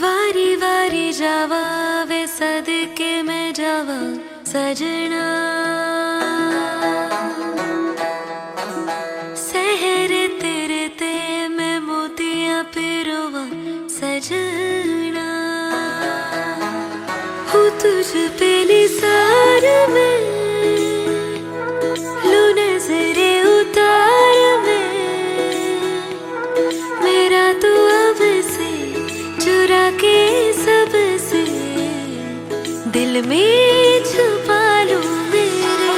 वारी वारी जावा वे सदके में जावा सजना, सहर तेरे ते मैं मोतियां पिरोवा सजना, हूँ तुझ पे निसार में लू नजरे उतार में, मेरा तू अब से चुरा के सबसे दिल में छुपा लूं मेरे,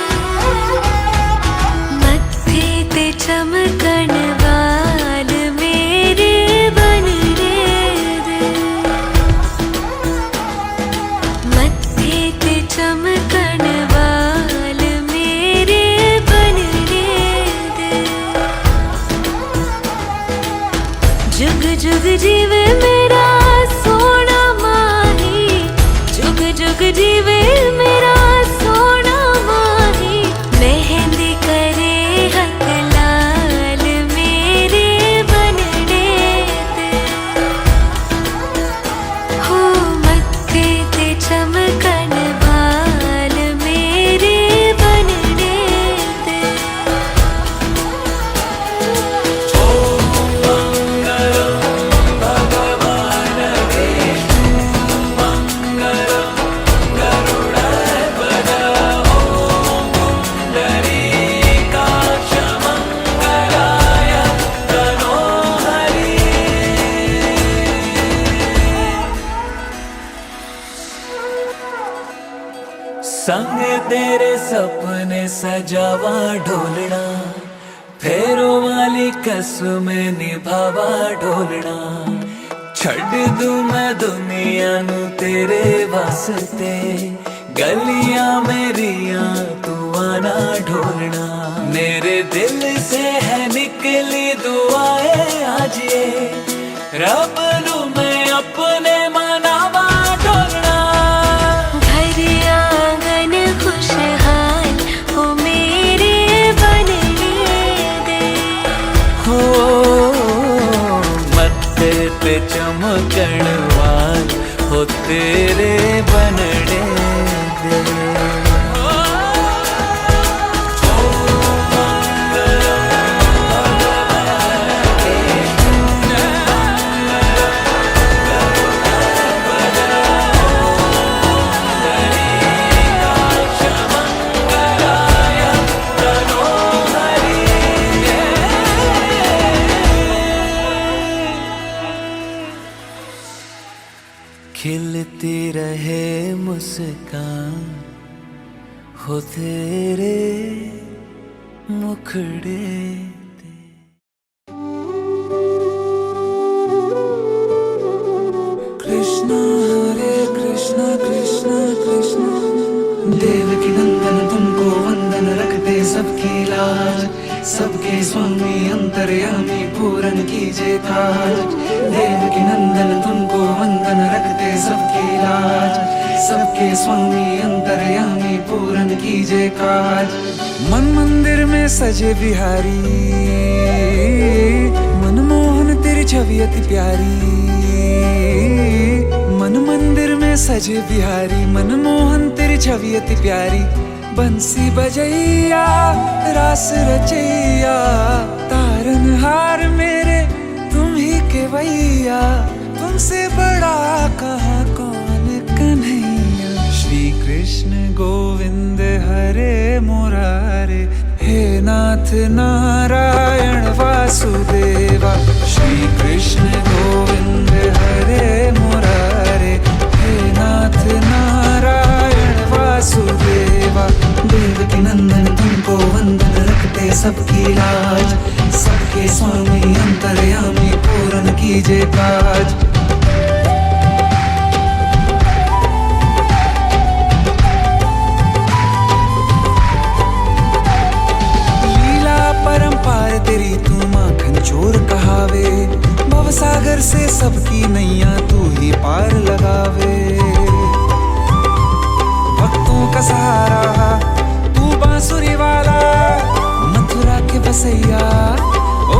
मत्थे ते चमकन वाल मेरे बन रे दे, मत्थे ते चमकन वाल मेरे बन रे दे, जुग जुग जीवे मेरा सोना माही, जुग जुग जीवे मेरा सोना माही, मेहंदी करे हक लाल मेरे बनने दे, हो मत्थे ते चमकन वाल मेरे बनने दे। संग तेरे सपने सजावा ढोलना, फेरों वाली कसमें निभावा ढोलना, छड़ दूं मैं दुनिया नू तेरे वास्ते, गलियां मेरियां तू आना ढोलना, मेरे दिल से है निकली दुआएं आज ये, रब नू मैं अपने मनावा ढोलना, घर आंगन खुशहाल हो मेरे बनने दे, हो मत्थे पे चमकण वाल हो तेरे बनने दे। खिलती रहे मुस्कान हो तेरे मुखड़े ते। कृष्णा हरे कृष्णा कृष्णा कृष्णा, देवकी नंदन तुमको वंदन रखते सबकी लाज, सबके स्वामी अंतर्यामी पूरन कीजिए काज, देवकी नंदन तुमको वंदन रखते सबकी लाज, सबके स्वामी अंतर्यामी पूरन कीजिए काज। मन मंदिर में सजे बिहारी, मनमोहन तेरी छवि अति प्यारी, मन मंदिर में सजे बिहारी, मनमोहन तेरी छवि अति प्यारी, बंसी बजैया रास रचैया, तारनहार मेरे तुम ही केवैया, तुमसे बड़ा कहाँ कौन कन्हैया। श्री कृष्ण गोविंद हरे मुरारे, हे नाथ नारायण वासुदेवा, श्री कृष्ण गोविंद हरे मुरारे, हे नाथ नारायण वासुदेवा, देवकी नंदन तुमको वंदन रखते सबकी लाज, सबके स्वामी अंतर्यामी पूरन कीजिए काज। लीला परंपार तेरी तू माखन चोर कहावे, भवसागर से सबकी नैया तू ही पार लगावे, भक्तों का सहारा तू बांसुरी वाला, मथुरा के बसैया ओ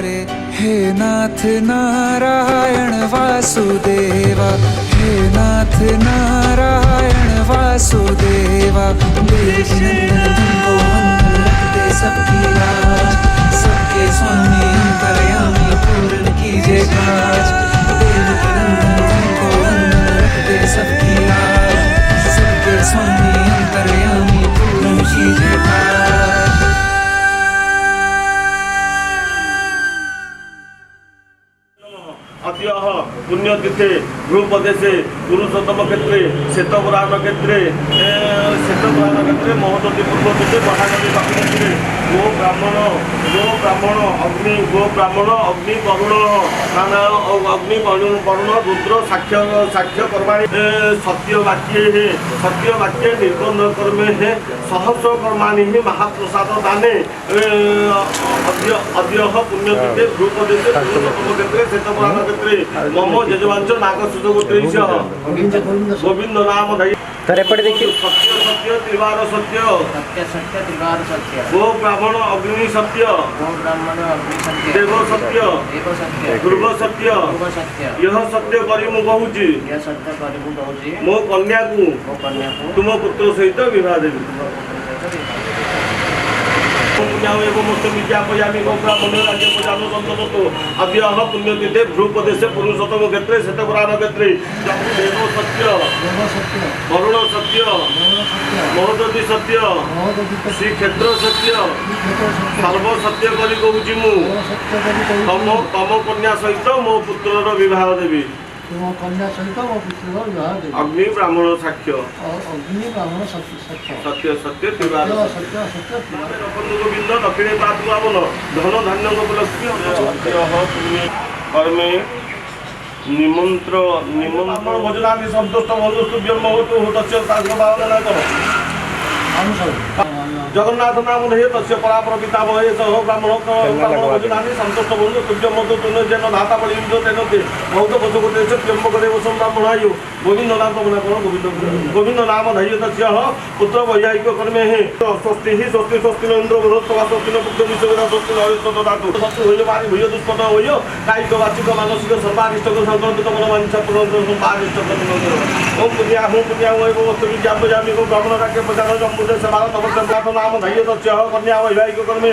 करे। हे नाथ नारायण वासुदेवा, हे नाथ नारायण वासुदेवा। देव नंदन तुमको वंदन रखते सबकी लाज, सबके स्वामी अंतर्यामी पूर्ण कीजिए काज। देव नंदन तुमको वंदन रखते सबकी लाज, सबके स्वामी अंतर्यामी पूर्ण कीजिए काज। अद्यः पुण्यतीर्थे ध्रुवदेशे पुरुषोत्तम क्षेत्रे श्वेतपुराण क्षेत्रे महतोती पूर्वतीर्थे महानदी दक्षिणे गो ब्राह्मण अग्नि वरुण अग्नि वरुण रुद्र साक्ष्य कर्माणि सत्य वाक्ये निर्बंध कर्मे सहस्र कर्माणि महाप्रसाद दाने। अद्यः पुण्यतीर्थे ध्रुवदेशे पुरुषोत्तम क्षेत्रे श्वेतपुराण क्षेत्रे मम जजमांच नागसूत्रगोत्रीश गोविंद नाम धैर्य। तर एपटे देखिए सत्य सत्य त्रिवार सत्य, सत्य सत्य त्रिवार सत्य, गो ब्राह्मण अग्नि सत्य, गो ब्राह्मण अग्नि सत्य, देव सत्य, देव सत्य, ध्रुव सत्य, ध्रुव सत्य। यह सत्य करी मु कहूची, यह सत्य करी मु कहूची, मो कन्या को तुम पुत्र सहित विवाह देवी। अद्यः पुण्यतीर्थे ध्रुवदेशे पुरुषोत्तम क्षेत्रे श्वेतपुराण क्षेत्रे देव सत्य, वरुण सत्य, महदती सत्य, श्री क्षेत्र सत्य, सर्व सत्य करी कहूची मु तम कन्या सहित मो पुत्रर विवाह देवी। कन्या सहित मो पुत्र विवाह देवी। अग्नि ब्राह्मण साक्ष्य, अग्नि ब्राह्मण सत्य सत्य सत्य त्रिवार सत्य सत्य गोविंद दक्षिणे पावन धन धान्य कर्मे निमंत्रण भोजनादि संतुष्ट बंधुस्तुभ्यं भवतु तस्य भावना करो। जगन्नाथ नाम धैर्य तस्य परापर पितामहे सह ब्राह्मण भोजनानि संतुष्ट बंधु तुभ्यं मधु तुन जन धाता बलि तेन ते बहुत पशुपते त्र्यंबक देव ब्राह्मणायु गोविंद नाम गोविंद नाम धैर्य तस्य पुत्र वैयायिक कर्मे स्वस्ति ही स्वस्ति स्वस्ति इंद्र बृहस्पति स्वस्ति पुत्र विश्ववेदा स्वस्ति हरिस्व दातु शत्रु होय मारी भूय दुष्पद होय कायिक वाचिक मानसिक सर्वारिष्ट संकल्पित मन वांछा पूर्ण सर्वारिष्ट ओम पुण्या एवं वस्तु विद्यापयामि गो ब्राह्मण राज्य प्रचार जम्बुदे सेवा नमस्कार नाम धैर्य तस्य कन्या वैवाहिक कर्मे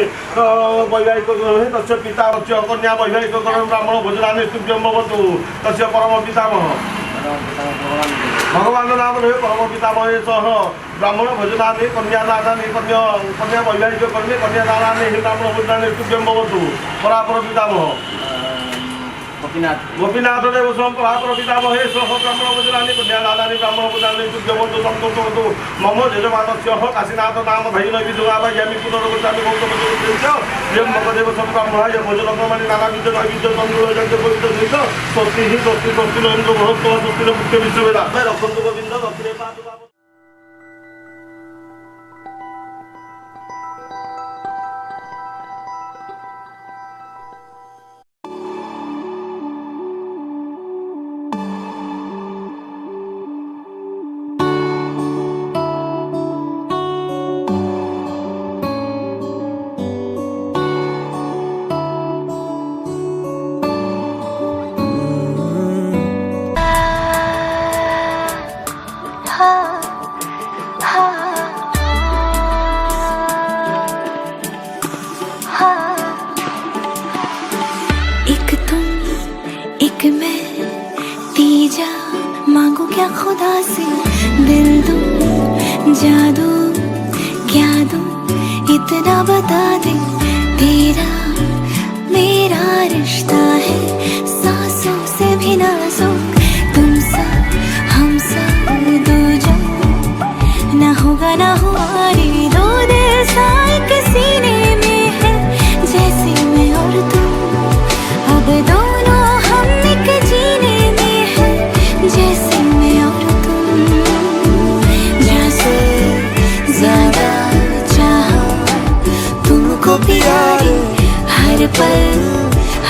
वैवाहिक कर्मे तस्य पिता तस्य कन्या वैवाहिक कर्मे ब्राह्मण भोजनानि तुभ्यं भवतु तस्य परम पितामह भगवान नाम रहे परम पितामहे सह ब्राह्मण भोजनानि कन्यादानानि कन्या वैवाहिक कर्मे कन्यादानानि ब्राह्मण भोजनानि तुभ्यं भवतु परापर पितामह गोपीनाथ देव स्वयं परापर पितामहे सह ब्राह्मण भोजनानि कन्यादानानि ब्राह्मण भोजनानि तुभ्यं भवतु संतोषवतु मम यजमानस्य काशीनाथ नाम धैर्य विदुराभायामि पुनर्गच्छामि गौतमस्य त्र्यंबकदेव स्वयं ब्राह्मणाय भोजनक्रमाणि नानाविध नैवेद्य तण्डुल यज्ञ पवित्र सहित स्वस्ति ही स्वस्ति स्वस्ति इंद्र बृहस्पति स्वस्ति मुख्य विश्ववेदा रखन्तु गोविंद दक्षिणे पातु। एक तुम एक मैं तीजा मांगो क्या खुदा से दिल दूं जादू क्या दूं इतना बता दे तेरा मेरा रिश्ता है सांसों से भी नाजुक तुम सा हम सा दो जो ना होगा ना हमारे दो दिल सा एक सीने में है जैसे मैं और तुम अब दोनों हम एक जीने में है जैसे मैं और तुम जैसे ज्यादा चाहो तुमको प्यारे हर पल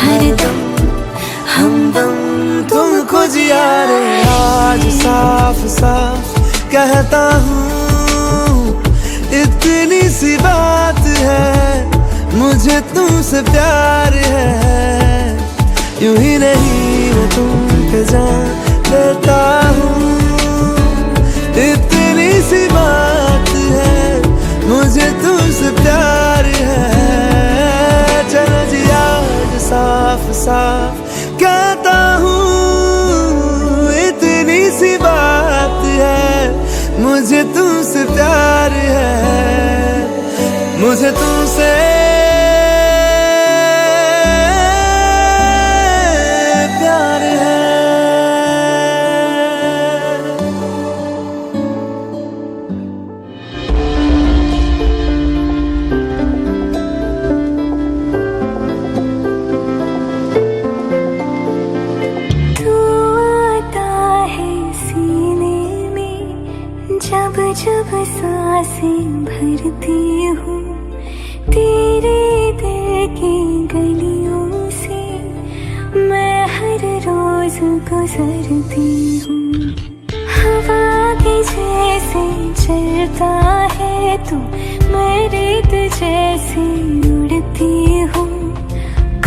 हर दम हमदम तुमको जिया रे आज साफ साफ कहता हूँ इतनी सी बात है मुझे मुझे तुमसे प्यार है, यूं ही नहीं मैं तुम पे जान देता हूँ। इतनी सी बात है, मुझे तुमसे प्यार है। चलो जी आज साफ साफ कहता हूँ, इतनी सी बात है, मुझे तुमसे प्यार है, मुझे तुमसे प्यार है। तू आता है सीने में, जब जब सांसें भरती हूँ, तेरे दिल की गलियों से मैं हर रोज गुजरती हूँ। हवा के जैसे चलता है तू, मैं रेत जैसे उड़ती हूँ।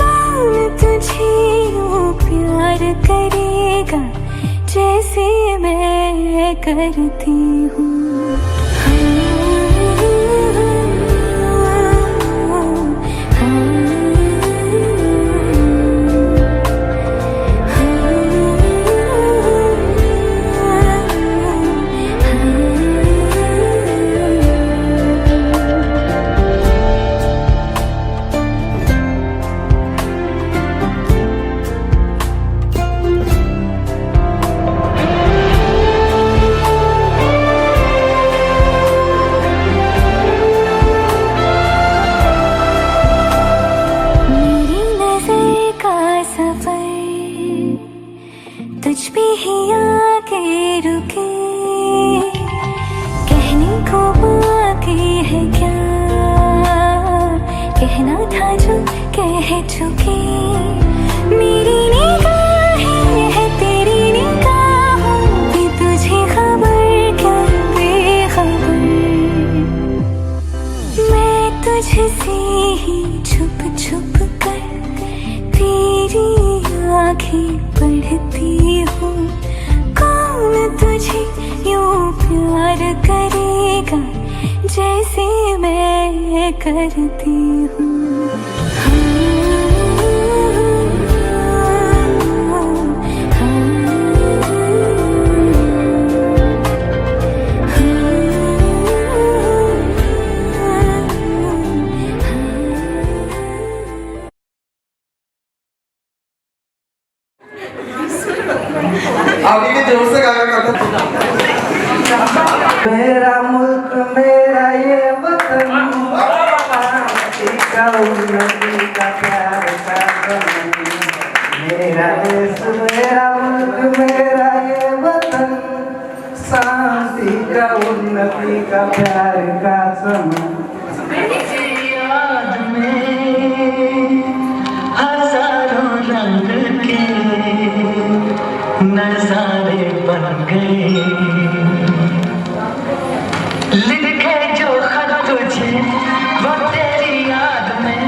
कौन तुझे यूँ प्यार करेगा जैसे मैं करती हूँ। तुझ पे ही आके रुके, कहने को बाकी है क्या, कहना था जो कह चुके। मेरी निगाहें है तेरी निगाहों की, तुझे खबर क्या बेखबर। मैं तुझसे ही छुप छुप कर तेरी आँखें पढ़ती हूँ। कौन तुझे यूँ प्यार करेगा जैसे मैं करती हूँ। आगे के जोर से गाना करता। मेरा मुल्क मेरा ये वतन, शांति का उन्नति का प्यार का वतन। मेरा देश मेरा मुल्क मेरा ये वतन, शांति का उन्नति का प्यार का समन। याद में हजारों रंग के नजारे बन गए, लिखे जो खत तुझे वो तेरी याद में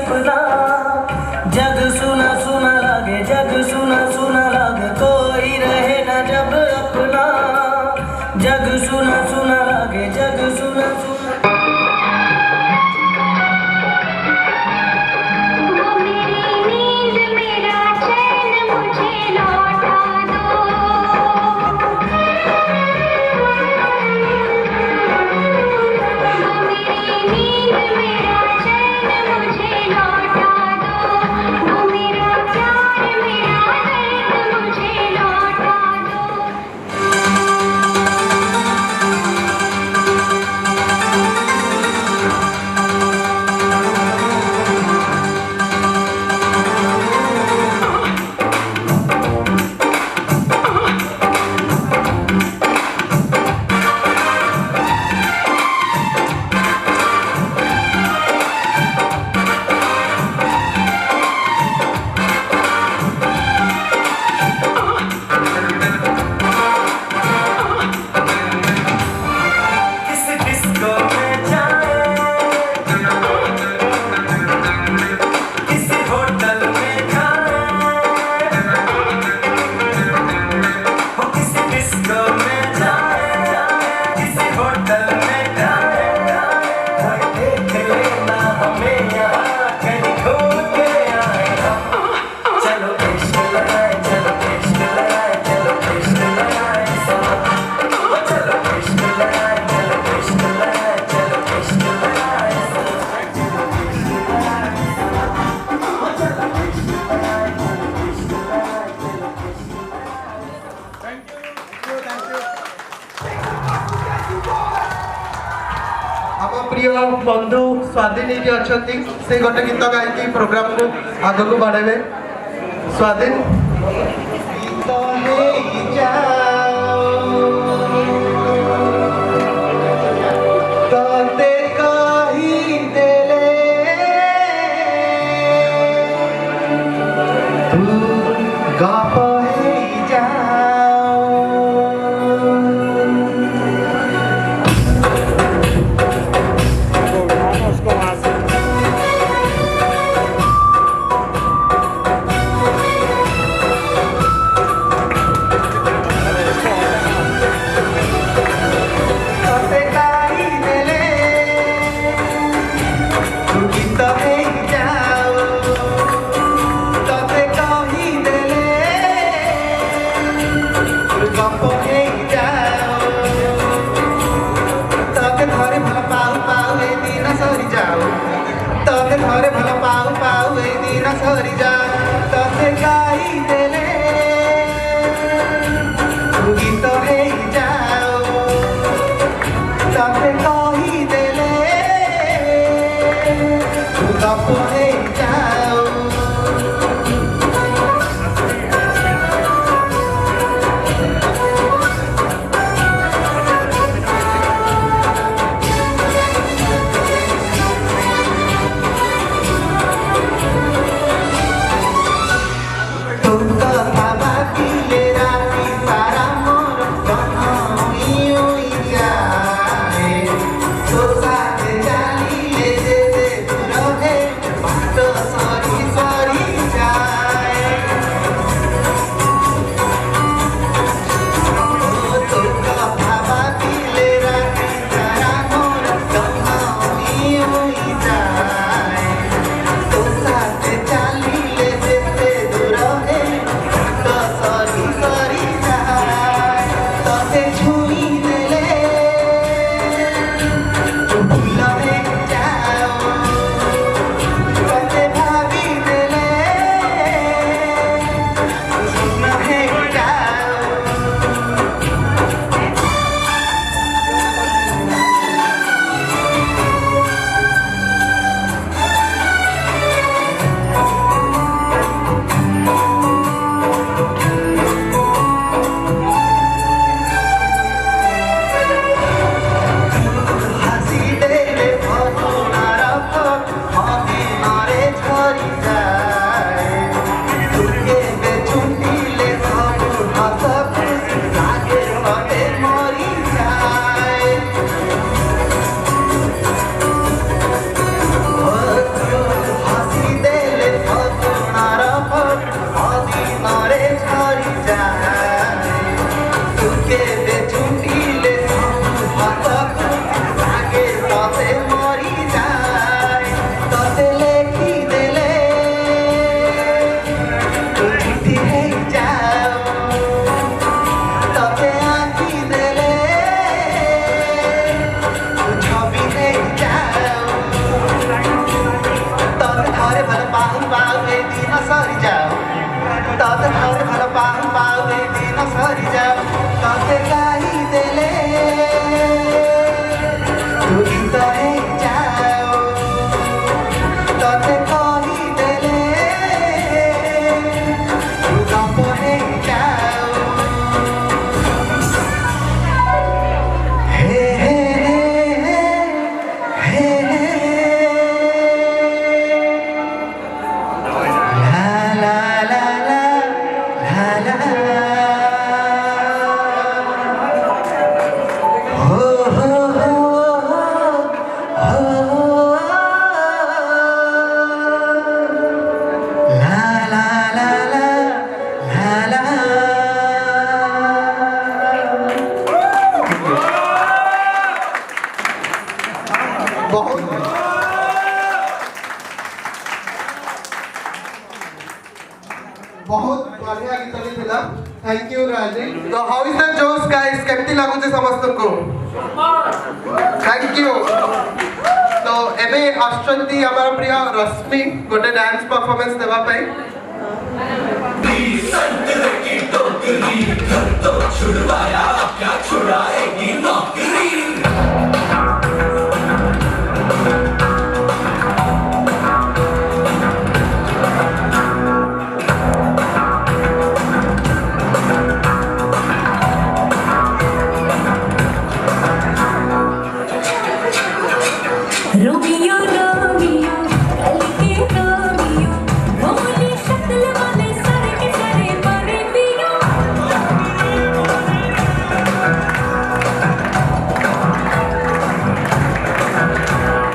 सपना जग सुना सुना लागे जग सुना सुना लागे कोई रहे ना जब अपना जग सुना सुना लागे जग सुना सुना प्रिय बंधु स्वाधीन ये अच्छा से गोटे गीत गायकी प्रोग्राम को आग को बढ़े स्वाधीन बहुत बहुत बढ़िया गीत लिखिला थैंक यू राजी तो हाउ इज द जोश गाइस केमती लागु छे समस्त को थैंक यू तो एबे आश्चंती हमारा प्रिय रश्मि गोटे डांस परफॉर्मेंस देवा पाई रोमियो रोमियो कल के रोमियो भोली शक्ल वाले सारे के सारे मारे पियो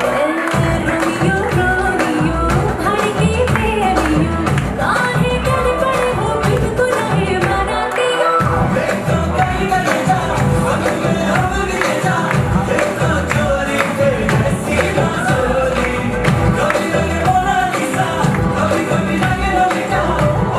रोमियो रोमियो भाड़ी के प्रेमियो काहे कर पड़े हो बिन गुनाहे मारा पियो तो कहीं ले जा हम ले जा देखो चोरी पे ऐसी बाजोरी कभी कभी मोनालिसा कभी कभी लगे ललिता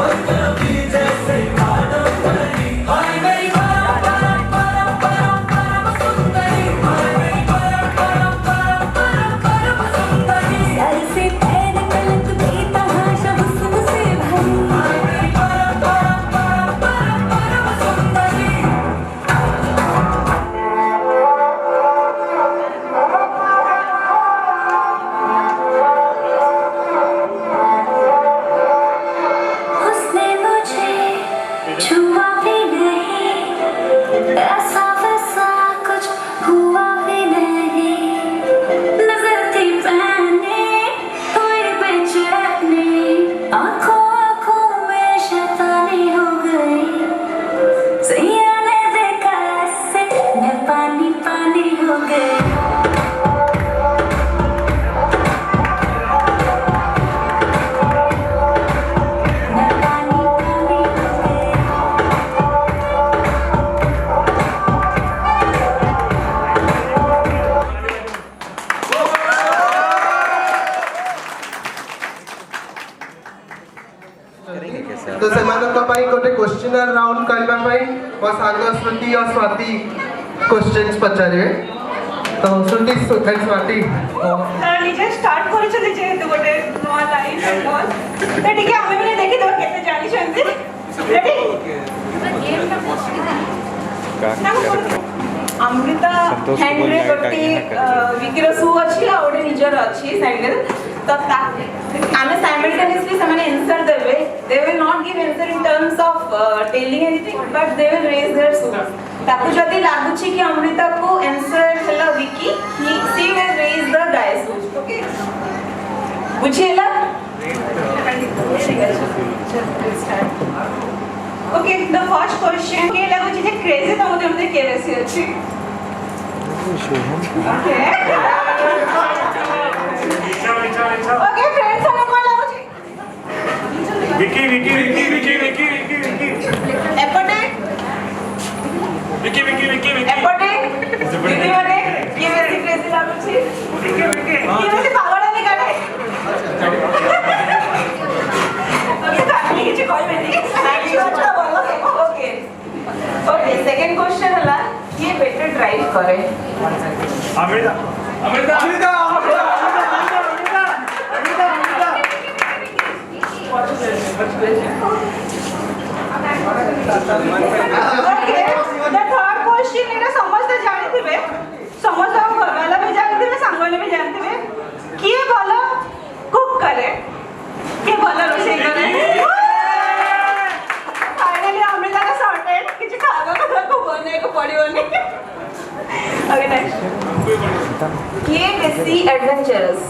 और कभी जैसे कादम परी हाय मेरी परम परम परम परम परम सुंदरी हाय मेरी परम परम परम परम परम सुंदरी सर से पैर तलक बेतहाशा हुस्न से भरी हाय मेरी परम परम परम परम परम सुंदरी उसने मुझे छुआ भी नहीं ऐसा वैसा कुछ हुआ भी नहीं नजर थी पहने हुई बेचैनी आंखों आंखों में शैतानी हो गई सैया ने देखा ऐसे मैं पानी पानी हो गई मैं पानी पानी हो गई तो सेमानक पाई गोटे क्वेश्चनर राउंड करबा पाई और सागर श्रुति और स्वाति क्वेश्चंस पचारे तो श्रुति एंड स्वाति ନିଜେ ଷ୍ଟାର୍ଟ କରିଛନ୍ତି ଯେହେତୁ ଗୋଟେ ନୂଆ ଲାଇଫ୍ ତ ଟିକେ ଆମେ ବି ଦେଖିଦେବା କେତେ ଜାଣିଛନ୍ତି ରେଡି ଅମୃତା ହ୍ୟାଣ୍ଡରେ ଗୋଟେ ବିକିର ସୁ ଅଛି ଆଉ ଗୋଟେ ନିଜର ଅଛି ସାଇକେଲ ତ ଆମେ ସାଇମଲ୍ଟେନିୟସଲି ସେମାନେ ଆନ୍ସର ଦେବେ they will not give answer in terms of telling anything but they will raise their su ତାକୁ ଯଦି ଲାଗୁଛି କି ଅମୃତା କୁ ଆନ୍ସର ହେଲା ବିକି she will raise the guy's su okay ବୁଝିହେଲା okay the first question के ଲାଗୁଛି ଯେ କ୍ରେଜି ତମ ଯେମିତି କେ ବେଶୀ ଅଛି okay okay friends ଆମେ କଣ ଲାଗୁଛି विकी विकी विकी विकी विकी विकी विकी ଏପଟେ विकी विकी विकी विकी ଏପଟେ ବିକି ମାନେ କିଏ ବେଶୀ କ୍ରେଜି ଲାଗୁଛି विकी विकी କିଏ ବେଶୀ ପାଗଳ ବି କାଟେ okay କାଲି କିଛି କହିବେନି ओके ओके सेकंड क्वेश्चन होला किए बेटर ड्राइव करे Amrita Amrita Amrita okay the third question एटा समस्त जानिथिबे समस्त घरवाला भी जानिथिबे सांगवाले भी जानिथिबे किए भलो कुक करे किए भलो रोषेई करे फाइनली अमृता का सॉर्टेड किछि खावा को बने को पड़ियोनी ओके नेक्स्ट किए बेसी adventurous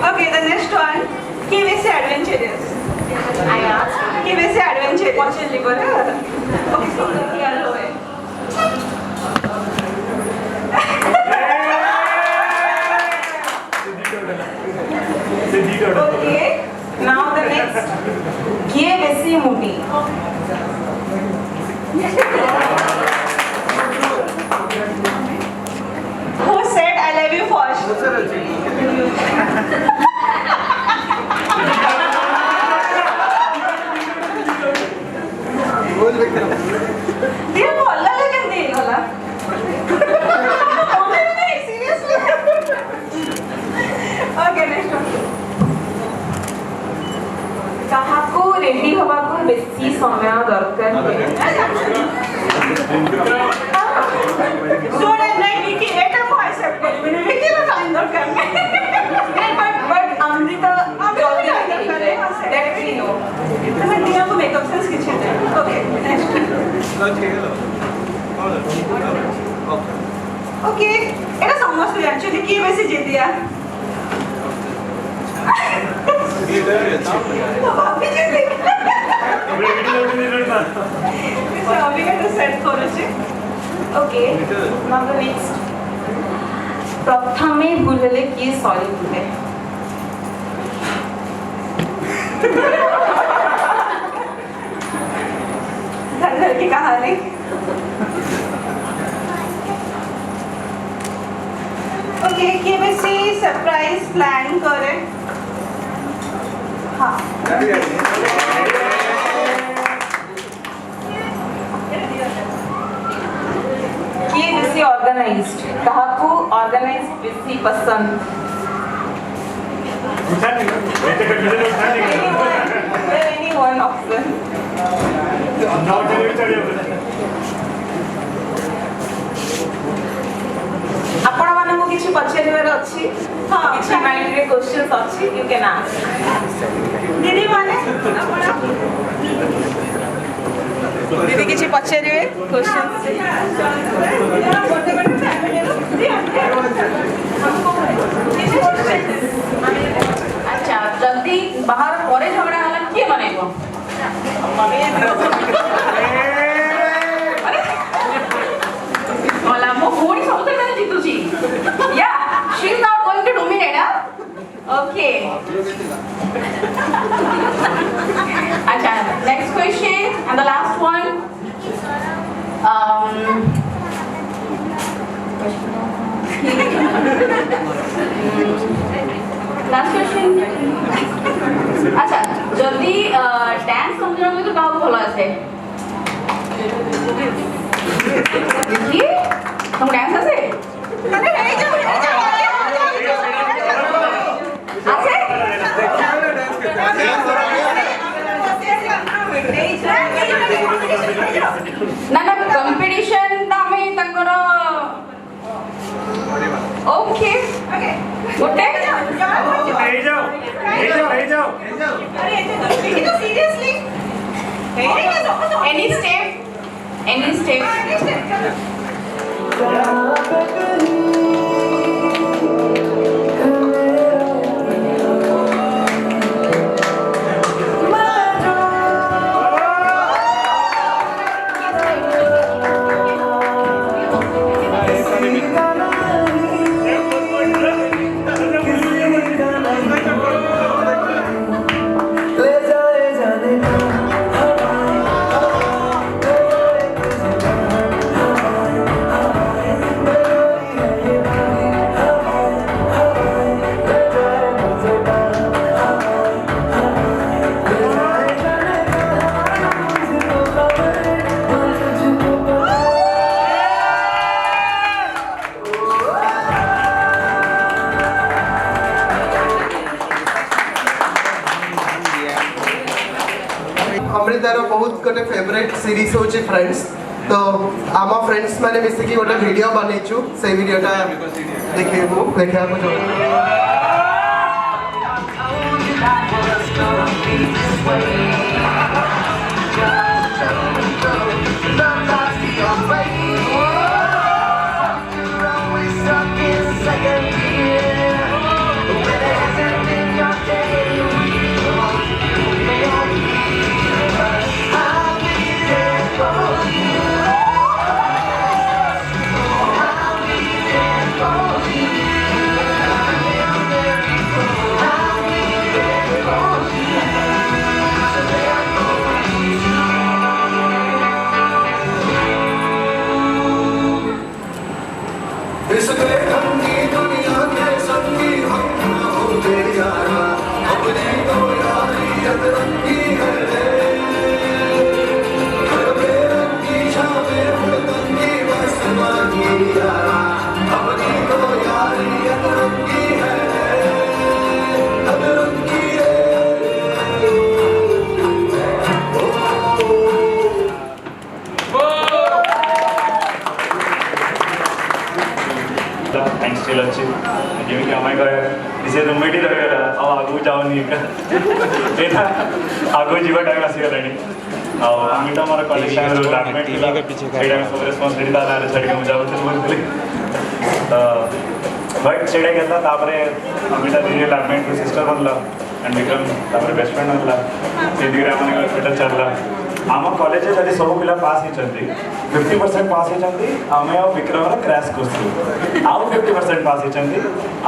Okay, the next one. He will say adventurous. I asked. He will say adventurous. Watch it, liver. Okay, so yellow way. Okay. Now the next, किए बेसी मोटी. Who said I love you first? बोल विक्रम दिल बोलला लेकिन दिल होला. Seriously. Okay, next one. କାହାକୁ ରେଡି ହବାକୁ ବେଶୀ ସମୟ ଦରକାର ହୁଏ? Student ନାଇଁ ବିକି ଏଟା ମୁଁ accept କରିବିନି ବିକିର ଟାଇମ୍ ଦରକାର ନାହିଁ but ଅମୃତା ଜଲ୍ଦି ଦରକାର that we know ତମେ ଦିଆକୁ makeup sense କିଛି ନାହିଁ. Okay, next. Okay, ଏଟା ସମସ୍ତେ ଜାଣିଛନ୍ତି କିଏ ବେଶୀ ଜିଦିଆ? ଭାବି ଜିଦି ଅବିକା ସେଟ୍ କରୁଛି. Okay, now the next. ପ୍ରଥମେ ଭୁଲ ହେଲେ କିଏ ସରି କୁହେ? घर घर की कहानी. ओके, किए बेसी सरप्राइज प्लान करे? हाँ. किए बेसी ऑर्गेनाइज्ड? काहाकू ऑर्गेनाइज्ड बेसी पसंद? Any one option. ଆପଣ ମାନଙ୍କୁ କିଛି ପଚାରିବାର ଅଛି? ହଁ, କିଛି ମାଇଣ୍ଡରେ କ୍ୱେଶ୍ଚନ୍ସ ଅଛି? You can ask. ଦିଦି ମାନେ ଦିଦି କିଛି ପଚାରିବେ କ୍ୱେଶ୍ଚନ୍ସ? ଆଚ୍ଛା, ଯଦି ବାହାର ପରେ ଝଗଡ଼ା ହେଲା କିଏ ବନେଇବ? Hola, ମୋ ଭଉଣୀ ସବୁଥିରେ ମାନେ ଜିତୁଛି. Yeah, she is not going to dominate, huh? Okay. Acha, next question and the last one. Last question. Acha, जल्दी dance समझना मुझे तो काहू भला है. देखिए, हम डांस आसे? अरे नहीं जाओ. आसे? ना ना कंपटीशन ना में तंगरो. ओके. गोटे? नहीं जाओ. अरे ये तो seriously. Any step? Any step? अमृतार बहुत गोटे फेवरेट सीरीज होची फ्रेंड्स. तो आम फ्रेंड्स माने मिसिकी गोटे वीडियो बनैछु. से वीडियोटा देखिबो देखा को ଏଇଟା ଆଗକୁ ଯିବା ଟାଇମ୍ ଆସିଗଲାଣି ଆଉ ଆମେ ତ ଆମର କଲେଜ ଟାଇମ୍ର କ୍ଲାସମେଟ୍ ଥିଲା ସେଇଟା ସବୁ ରେସ୍ପନ୍ସିବିଲିଟି ତା ନାଁରେ ଛାଡ଼ିକି ମୁଁ ଯାଉଥିଲି ବୁଝିଲି ତ ବଟ୍ ସେଇଟା ହେଲା ତାପରେ ଅମିତା ଧୀରେ କ୍ଲାସମେଟ୍ରୁ ସିଷ୍ଟର ବନଲା ଆଣ୍ଡ ବିକ୍ରମ ତାପରେ ବେଷ୍ଟ ଫ୍ରେଣ୍ଡ ହେଲା ସେ ଦିଗରେ ଆମର ସେଟା ଚାଲିଲା ଆମ କଲେଜରେ ଯଦି ସବୁ ପିଲା ପାସ୍ ହେଇଛନ୍ତି 50% ପାସ୍ ହେଇଛନ୍ତି ଆମେ ଆଉ ବିକ୍ରମର କ୍ରାସ୍ କୋର୍ସରୁ ଆଉ 50% ପାସ୍ ହେଇଛନ୍ତି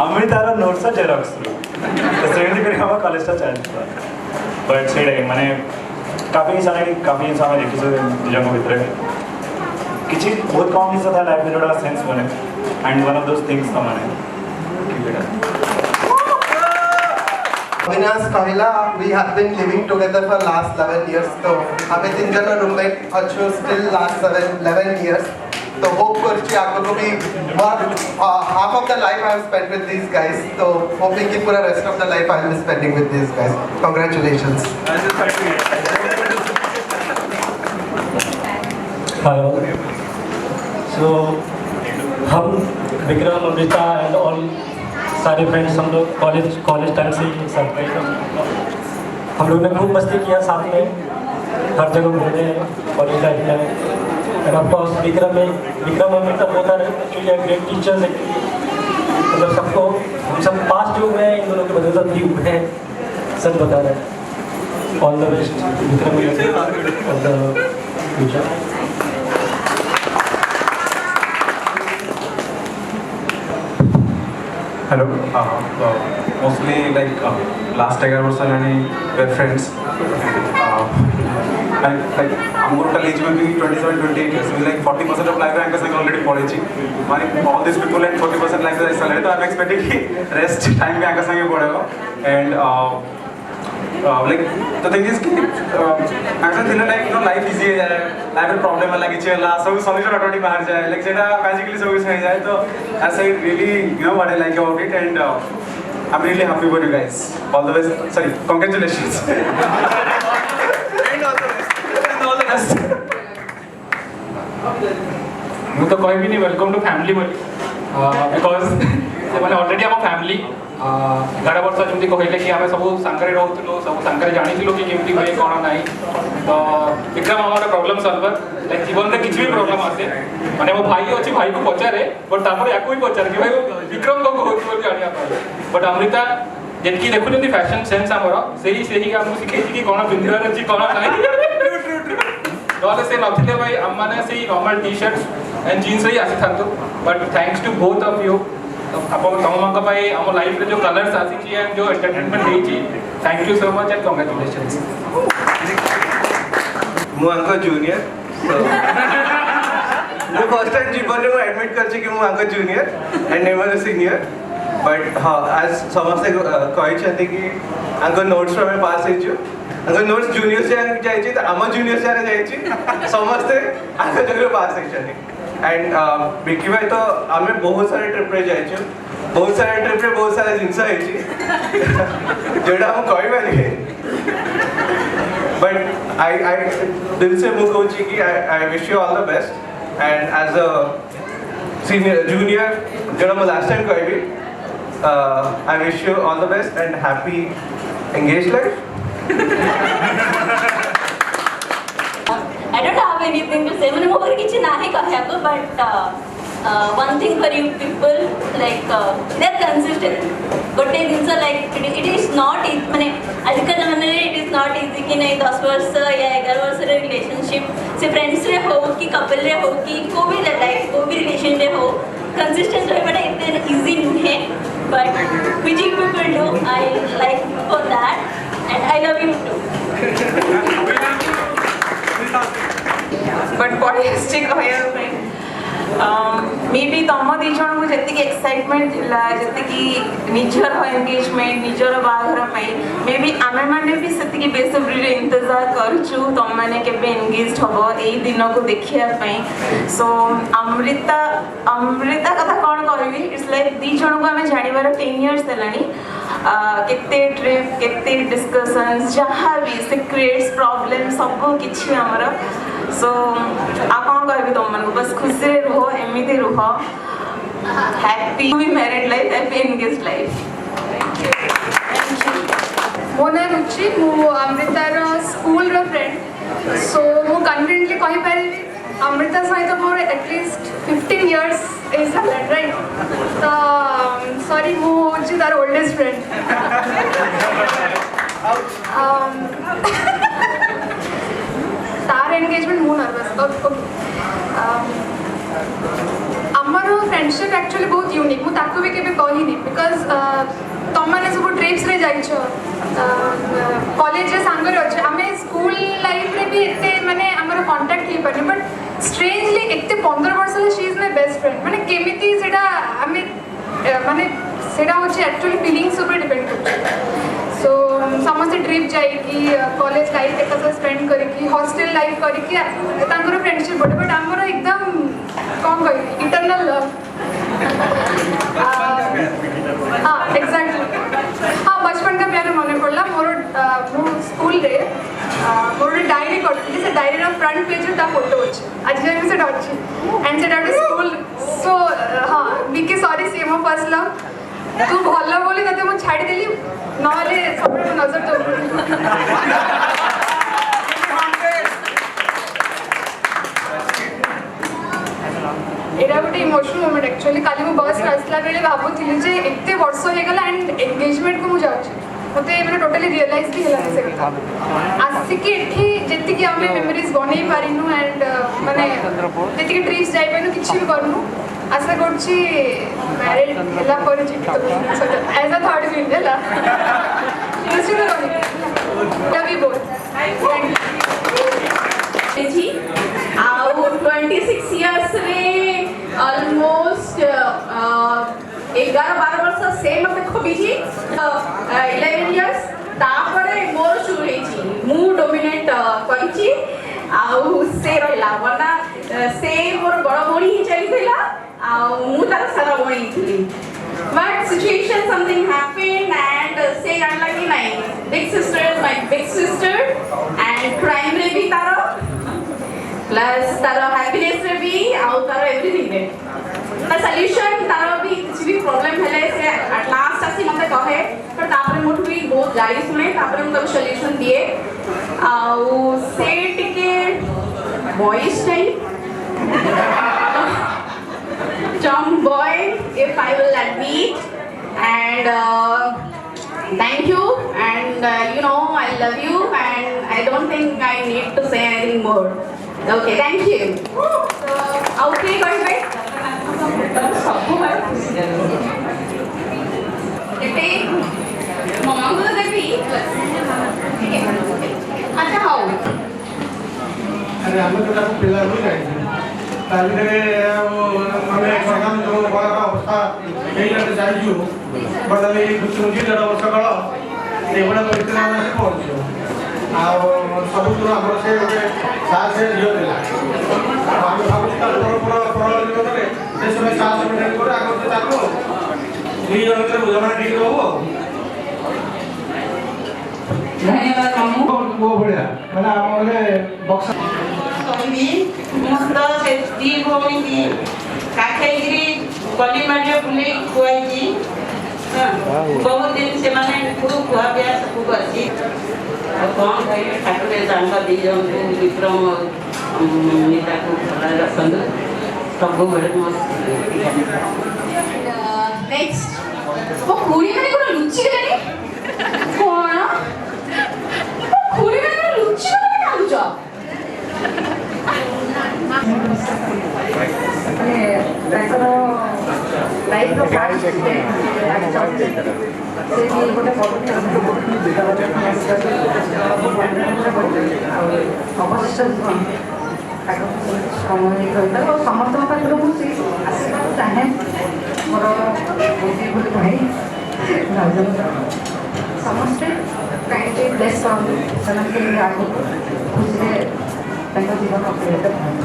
ଆମେ ତାର ନୋଟ୍ସ ଜେରକ୍ସରୁ ତ ସେମିତି କରି ଆମ କଲେଜଟା ଚାଲିଥିଲା ବଟ୍ ସେଇଟା ମାନେ काफ़ी जिन आम देखी निजों भितर किसी बहुत कम जिन था लाइफ में जोड़ा सेंस बने and one of those things तो माने अविनाश कहला we have been living together for last 11 years तो हमें तीन जन रूममेट अच्छो still last 11 years तो hope करছি आपको भी half of the life I have spent with these guys तो hoping कि पूरा rest of the life I will be spending with these guys congratulations hello सो हम विक्रम अमृता एंड ऑल सारे friends हम लोग कॉलेज टाइम से ही साथ में हम लोग ने खूब मस्ती किया साथ में हर जगह घूमे कॉलेज लाइफ में end of course Vikram Amrita होता है एक्चुअली ग्रेट टीचर्स है मतलब सबको हम सब पास जो हुए हैं इन दोनों के बदौलत भी हुए हैं सच बता रहे हैं all the best Vikram all the future hello mostly like last 11 वर्ष वेर फ्रेंड्स लाइक आम टोटाल एज में भी 27-28 इयर्स लाइक 40% ऑफ लाइफ आगे संगे ऑलरेडी पढ़े माने all this people like 40% life सारे तो आई एम एक्सपेक्टिंग कि रेस्ट टाइम भी आगे संगे पढ़ेगा and like the thing is कि आगे थिले लाइक नो लाइफ इजी हो जाए लाइफ में प्रॉब्लम वाला किसी वाला सब सॉल्यूशन ऑटोमेटिक बाहर जाए लाइक सेटा मैजिकली सब कुछ हो जाए तो ऐसा really you know what I like about it and I am really happy for you guys all the best sorry congratulations ମୁଁ ତ କହିବିନି ୱେଲକମ୍ ଟୁ ଫ୍ୟାମିଲି ବୋଲି ବିକଜ୍ ସେମାନେ ଅଲରେଡ଼ି ଆମ ଫ୍ୟାମିଲି 11 ବର୍ଷ ଯେମିତି କହିଲେ କି ଆମେ ସବୁ ସାଙ୍ଗରେ ରହୁଥିଲୁ ସବୁ ସାଙ୍ଗରେ ଜାଣିଥିଲୁ କି କେମିତି ହୁଏ କ'ଣ ନାହିଁ ତ ବିକ୍ରମ ଆମର ପ୍ରୋବ୍ଲେମ୍ ସଲ୍ଭର ଲାଇକ୍ ଜୀବନରେ କିଛି ବି ପ୍ରୋବ୍ଲେମ୍ ଆସେ ମାନେ ମୋ ଭାଇ ଅଛି ଭାଇକୁ ପଚାରେ ବଟ୍ ତାପରେ ୟାକୁ ବି ପଚାରେ କି ଭାଇ ବିକ୍ରମ କ'ଣ କହୁଛି ବୋଲି ଜାଣିବା ପାଇଁ ବଟ୍ ଅମୃତା ଯେତିକି ଦେଖୁଛନ୍ତି ଫ୍ୟାସନ୍ ସେନ୍ସ ଆମର ସେହି ଆମକୁ ଶିଖେଇଛି କି କ'ଣ ପିନ୍ଧିବାର ଅଛି କ'ଣ ନାହିଁ ନହେଲେ ସେ ନଥିଲେ ଭାଇ ଆମମାନେ ସେଇ normal T shirt and jeans ही आसी था but thanks to both of you तुमମାନଙ୍କ ପାଇଁ ଆମ ଲାଇଫରେ जो कलर्स आसी एंड जो एंटरटेनमेंट देची thank you so much and congratulations मु अंक जूनियर मु फर्स्ट टाइम जीवन में एडमिट करछि कि मु अंक junior and never senior but हां आज समस्त कहि छथि कि अंक नोट्स में पास हे छु अंक नोट्स जूनियर से जाय छि त आम जूनियर से जाय छि समस्त अंक जगह पास हे छथि एंड बिक्की भाई तो आम बहुत सारे ट्रिप रे जाइए बहुत सारे ट्रिप रे बहुत सारे जिनस जोड़ा हम कही पारे बट आई दिल से मुझे कहूँ कि I wish you all the best and as a senior junior जोड़ा मुझे लास्ट टाइम कही I wish you all the best and happy engage life I don't have anything to say. मैंने मोहर किसी नहीं कहा तो but one thing for you people like they're consistent. गोटे दिन से like it is not मैंने आजकल जमाने में it is not easy कि नहीं 10 वर्ष या 11 वर्ष रे relationship से friends रे हो कि couple रे हो कि कोई भी like कोई भी relation रे हो consistent रहे बड़ा इतना easy नहीं है but which you people do I like for that and I love you too. But podcast कहया मे बी तुम दी जन को जी एक्साइटमेंट थिला जी निजर एंगेजमेंट निजर बाहर मे बी आम मैंने भी से बेसब्री इंतजार करूँ तुम मैंने केबे एंगेज हम यही दिन को देखापी सो अमृता कथा कौन कह इट्स लाइक दी जन को आम जानवर 10 years है केते ट्रिप केते डिस्कशंस जहाँ भी सिक्रेट्स प्रॉब्लम सब किसी आमर सो आ कौन कह तुम मन बस खुशी रुह एमती रुह happy married life happy engage life. मो ना रुचि मु अमृतार स्कूल रो फ्रेंड सो मु कॉन्फिडेंटली कहि पारि अमृता सहित मोर एटलिस्ट 15 इयर्स इज हलैंड राइट तो सॉरी मु होची तार ओल्डेस्ट फ्रेंड तार एंगेजमेंट मु नर्वस आमर फ्रेंडशिप एक्चुअली बहुत यूनिक मु ताको भी केबे कहनी बिकॉज तुम मैंने सब ट्रिप्स रे जाइछ कॉलेज रे सांगर अच्छे आम स्कूल लाइफ रे भी एते माने हमर कांटेक्ट ही पारे बट स्ट्रेंजली एते 15 वर्ष she is my best friend माने केमिति सेटा आमे माने सेटा होची एक्चुअली फीलिंग्स ऊपर डिपेंड करछ सो समस्त ट्रिप जाई कि कॉलेज लाइफ एक साथ स्पेंड करी कि हॉस्टल लाइफ करी कि तांकर फ्रेंडशिप बड़े बट हमर एकदम कौन कहि इटर्नल लव हाँ एग्जैक्टली हाँ बचपन का प्यार मन पड़ा मोर स्कूल रे मोर डायरी करती से डायरी फ्रंट पेज रे फोटो अच्छे आज जाए से अच्छी एंड से स्कूल सो हाँ बीके सॉरी सी मो फर्स्ट लव तू भल बोली तते मु छाड़ी देली नले सब नजर तो एटा गोटे इमोशनल मोमेंट एक्चुअली काली मु बस आसला बेले भाबुथिली जे एते वर्ष हो गेला एंड एंगेजमेंट को मु जाउछि मते मैंने टोटली रियलाइज भी हेला से कथा आसिकी एठी जेति कि हमें मेमोरीज बनै पारिनु एंड माने जेति कि ट्रिप्स जाई पाइनु किछि भी करनु आशा करछि मैरिड हेला पर जी एज अ थर्ड फिल्म हेला निश्चित करी लव यू बोथ जी आउ 26 इयर्स रे ऑलमोस्ट 11-12 वर्ष से मते खोबी जी 11 इयर्स तापरे मोर शुरू हेची मु डोमिनेट करिची आउ से रहला वना से मोर बड़ बड़ी ही चली थिला आउ मु तार सारा बड़ी थी but situation something happened and say unlucky nahi big sister is my big sister and primary bhi taro plus taro happiness रे भी आउ तारो एवरीथिंग रे ता सॉल्यूशन तारो भी कुछ भी प्रॉब्लम हेले से एट लास्ट आसी मते कहे पर तापरे मोठ भी बहुत गाड़ी सुने तापरे हम तब सॉल्यूशन दिए आउ से टिके boys type tomboy if I will admit and thank you and you know I love you and I don't think I need to say anything more. Okay, thank you. Okay, bye. Ete mama ko debi. Acha how? अरे हम तो आपको पिला नहीं जाए ताली रे हमें प्रोग्राम जो बड़ा अवस्था यही लगे जाइजु बदले कुछ मुझे जड़ा वर्ष काल एबडा परिस्थिति में से पहुंचो आ सब तो हमर से गोटे साथ से जियो देला हम भाबु का पूरा पूरा जीवन रे से समय साथ मेंटेन करे आगो से चालू दी जन के बुझाना ठीक रहबो धन्यवाद मामू वो बढ़िया माने हमरे बक्सा कहबी मस्त से दी भौणी की काखेगिरी गली माडियो बुले खुआई की बहुत दिन से माने खूब खुआ बिया सब करची और कौन भाई ठाकुर जानका दी जन विक्रम नीता को भला रखंद सब बड़े मस्त नेक्स्ट वो कुड़ी माने कोन लुच्ची गलेनी कोन वो कुड़ी माने लुच्ची गलेनी कांदुच ତାଙ୍କର ଲାଇଫ୍ର ଫାଷ୍ଟ ସେ ଗୋଟେ ଅବଶିଷ୍ଟ ତାକୁ ସମୟ ରହିଥାଏ ଆଉ ସମସ୍ତଙ୍କ ପାଖରେ ମୁଁ ସେ ଆସିବାକୁ ଚାହେଁ ମୋର ବୋଲି ଭାଇ ସମସ୍ତେ କାହିଁକି ବ୍ଲେସ୍ କରନ୍ତି ସେମାନେ ଆଗକୁ ଖୁସିରେ ତାଙ୍କ ଜୀବନ ଅତିବାହିତ କରନ୍ତି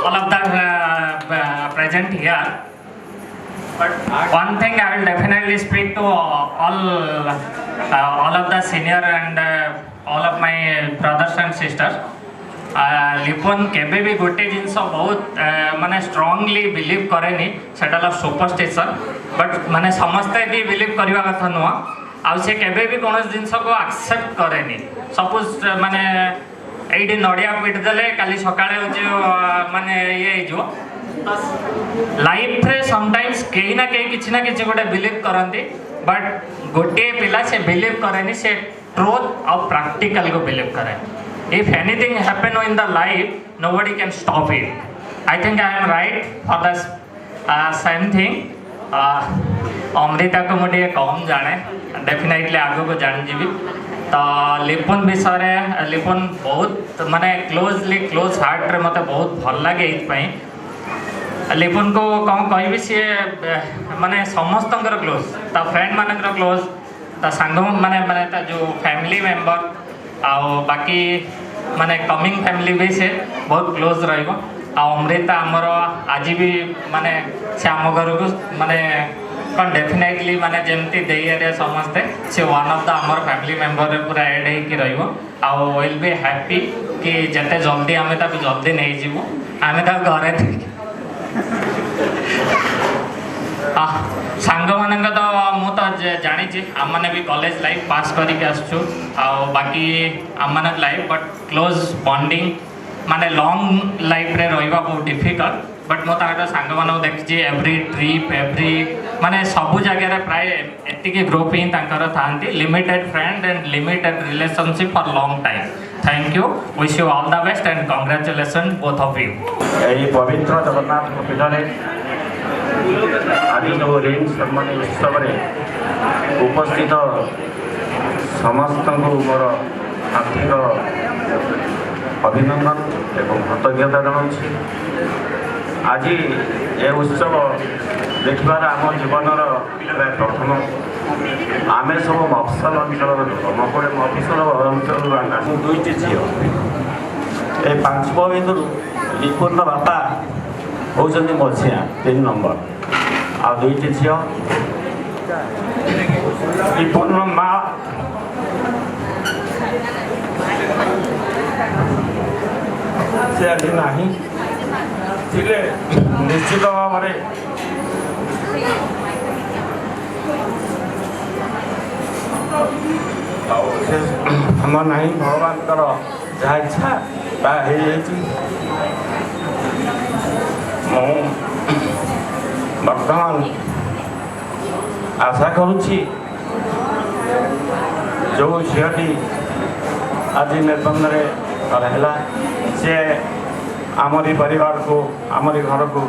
all of the present here, but one thing I will definitely speak to all of the senior and all of my brothers and sisters. लिपुन केबे भी गोटे जिनस बहुत माने स्ट्रांगली बिलीव करेनी सेटा सुपरस्टिशन बट माने समस्ते भी बिलीव करवा कथा नुह आ से केबे भी कौन जिनस को एक्सेप्ट करेनी सपोज माने एडी नड़िया पीट देले काली सकाळे माने ये जो लाइफ रे समटाइम्स कहीं ना कहीं किसी ना किसी गोटे बिलीव करती बट गोटे पिला से बिलीव करेनी से ट्रूथ और प्रैक्टिकल को बिलीव करे if anything happen in the life nobody can stop it I think I am right for the same thing Amrita को मुझे कम जाने डेफिनेटली आगो को जान जीवी तो लिपुन विषय लिपुन बहुत माने क्लोज हार्ट रे मते बहुत भल लगे लिपुन को कौन कह सी माने समस्त क्लोज ता फ्रेंड मान क्लोज ता सांग माने माने ता जो फैमिली मेंबर आओ बाकी माने कमिंग फैमिली भी से बहुत क्लोज रहिबो अमृता आमर आज भी माने से आम घर को माने कौन डेफिनेटली माने जमती दे समस्ते से वन ऑफ द आमर फैमिली मेंबर पूरा एड हो विल बी हैप्पी कि जिते जल्दी आम जल्दी नहीं जीवु आम घरे सांग मान तो मु तो जानी आम मैंने भी कॉलेज लाइफ पास करके आसचु बाकी आम मान लाइफ बट क्लोज बॉन्डिंग माने लॉन्ग लाइफ रे रहिबा बहुत डिफिकल्ट बट मो तार सांग मान देखी एवरी ट्रिप एवरी माने सबू जगह प्राय एतिकी ग्रुप ही तांकर थांती limited friend and limited relationship for long time thank you wish you all the best and congratulation both of you यही पवित्र जगन्नाथ पीठरे आज जो रिंग सेरेमनी उत्सव उपस्थित समस्त को मोर हार्दिक अभिनंदन एवं कृतज्ञता जनाऊँ आज ये उत्सव देखार आम जीवनर प्राय प्रथम आम सब मफसल अंचल मकड़े मफसल अंचल दुईटी झील ये 5 भितर लिपुन बापा होती मझिया 3 नंबर आ 2टी झील लिपुन माँ से आज नहीं निश्चित भाव में आम नहीं भगवान जहाँ इच्छा बर्तमान आशा करुँची जो झीटी आज निर्बंध रहा सी आमरी परिवार को आमरी घर को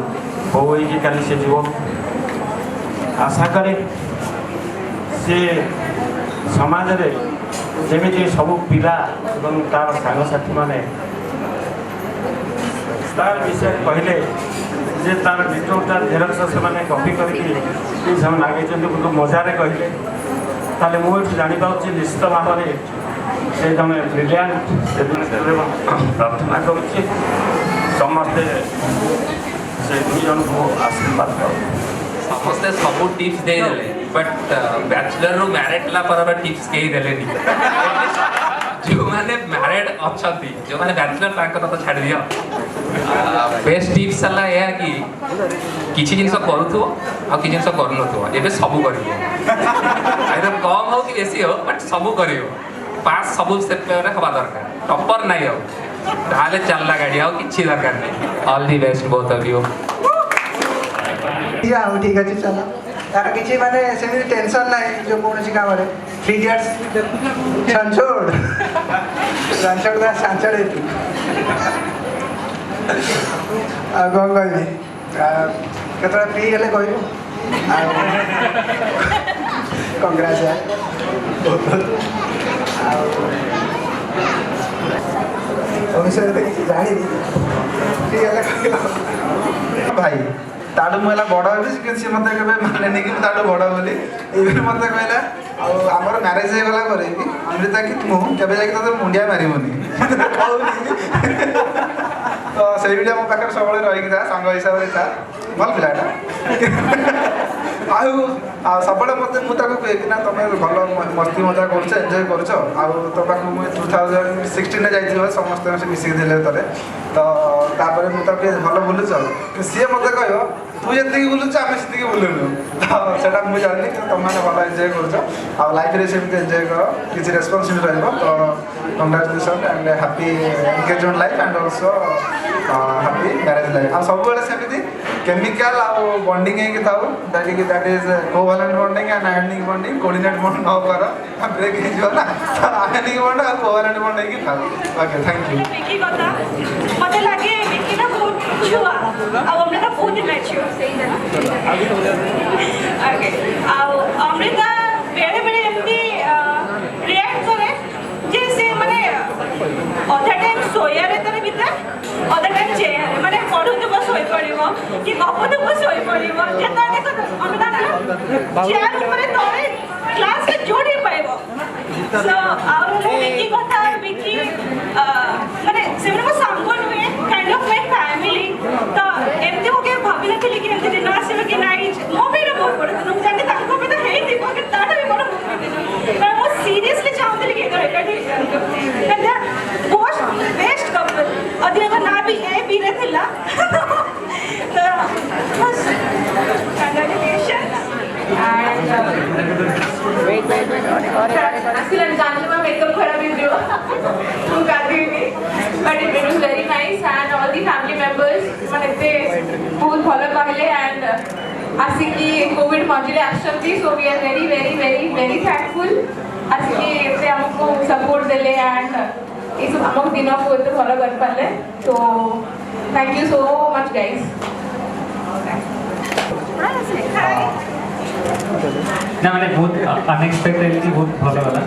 बो काली से जीव आशा करे सी समाज रे जमी सब पिला तार सांगसाथी माने तार विषय कहले जे तार डिटोटा झेरक्स से कॉपी करके आगे मजारे कहले ताले मुझे जापार निश्चित भाव में से जमे ब्रिलियंट से प्रार्थना करुच्ची समस्ते से 2 जन को आशीर्वाद कर समस्ते सब टिप्स दे देले बट बैचलर रो मैरिड ला पर टिप्स के देले नी जो माने मैरिड अछंती जो माने बैचलर ताकर तो छाड़ दियो बेस्ट टिप्स हला या कि किछि जिंस करूथो आ कि जिंस करनथो एबे सब करियो आइदर कम हो कि बेसी हो बट सब करियो पास सब स्टेप रे हवा दरकार टॉपर नाही हो ताले चलला गाड़ी आओ किछि दरकार नहीं all the best both of you या ठीक अछि चला तार किछि माने सेमी टेंशन नाही जो कोनसी काम रे 3 इयर्स छंछोड़ छंछोड़ दा छंछोड़ आ गंग गई केतरा फ्री हेले कहू कांग्रेस भाई ताडू मुला बड़ हे सी मत माने नहीं कि ताडू बड़ बोली ये मत कहला आमर मैरेज हो गला पर भी अमृता कि मुझे जाकि तो मुंडिया मारिबनी तो से मो पाखे सब रही था सांग हिसाब से था भल पिलाटा ସବୁବେଳେ ମୋତେ ମୁଁ ତାକୁ କୁହେ କି ନା ତମେ ଭଲ ମସ୍ତି ମଜା କରୁଛ ଏନ୍ଜୟ କରୁଛ ଆଉ ତୋ ପାଖକୁ ମୁଁ 2016ରେ ଯାଇଥିଲି ସମସ୍ତେ ମିଶିକି ଥିଲେ ଥରେ ତ ତାପରେ ମୁଁ ତାକୁ ଭଲ ବୁଲୁଛ ସିଏ ମୋତେ କହିବ ତୁ ଯେତିକି ବୁଲୁଛ ଆମେ ସେତିକି ବୁଲୁନୁ ତ ସେଇଟା ମୁଁ ଜାଣିନି କିନ୍ତୁ ତମମାନେ ଭଲ ଏନ୍ଜୟ କରୁଛ ଆଉ ଲାଇଫରେ ସେମିତି ଏନ୍ଜୟ କର କିଛି ରେସ୍ପନ୍ସିବିଲିଟି ରହିବ ତ congratulation and happy engagement life and also happy marriage life ଆଉ ସବୁବେଳେ ସେମିତି କେମିକାଲ ଆଉ ବଣ୍ଡିଂ ହେଇକି ଥାଉ that is covalent bonding and ionic bonding coordinate bond ନ କର ବ୍ରେକ୍ ହେଇଯିବ ନା ଆୟନିକ୍ ବଣ୍ଡ ଆଉ କୋଭାଲେଣ୍ଟ ବଣ୍ଡ ହେଇକି ଥାଉ ଓକେ ଥ୍ୟାଙ୍କ ୟୁ विकी कथा मते लागे विकी ना बहुत छुआ आ अमृता बहुत मैच्योर सही है ओके आ अमृता बेले बेले एमती रिएक्ट करे जे से माने अधा टाइम सोयारे तरे बिता अधा टाइम चेयर माने पढु तो बस होई पड़िबो कि गप तो बस होई पड़िबो जेता देखो अमृता चेयर ऊपर तळे क्लास में जोड़ी पाइबो सो आउर विकी कथा विकी माने सेमन को सांगो नुए काइंड ऑफ माय फैमिली तो एमती हो के भाभी न थी कि एमती दिन आसीबो कि नाइ मूवी रे बहुत बड़ तुम जाने ताको पे तो हेई दिबो कि ताटा भी बड़ मूवी पर मो सीरियसली चाहते कि इधर एकटी एंड मोस्ट बेस्ट कपल अदि अगर ना भी ए भी रे थिला तो बस कंग्रेचुलेशन Actually, I'm जानने में makeup खराब ही जो तुम करती हुई, but it was very nice and all the family members मने ते बहुत भला कहले and आसिकी कोविड मझिरे आसचंती so we are very very very very thankful आसिकी ते हमको support देले and इस हमको दिनों को इतने भला कर पाले तो thank you so much guys. ना मैंने बहुत अनएक्सपेक्टेडली बहुत भलो वाला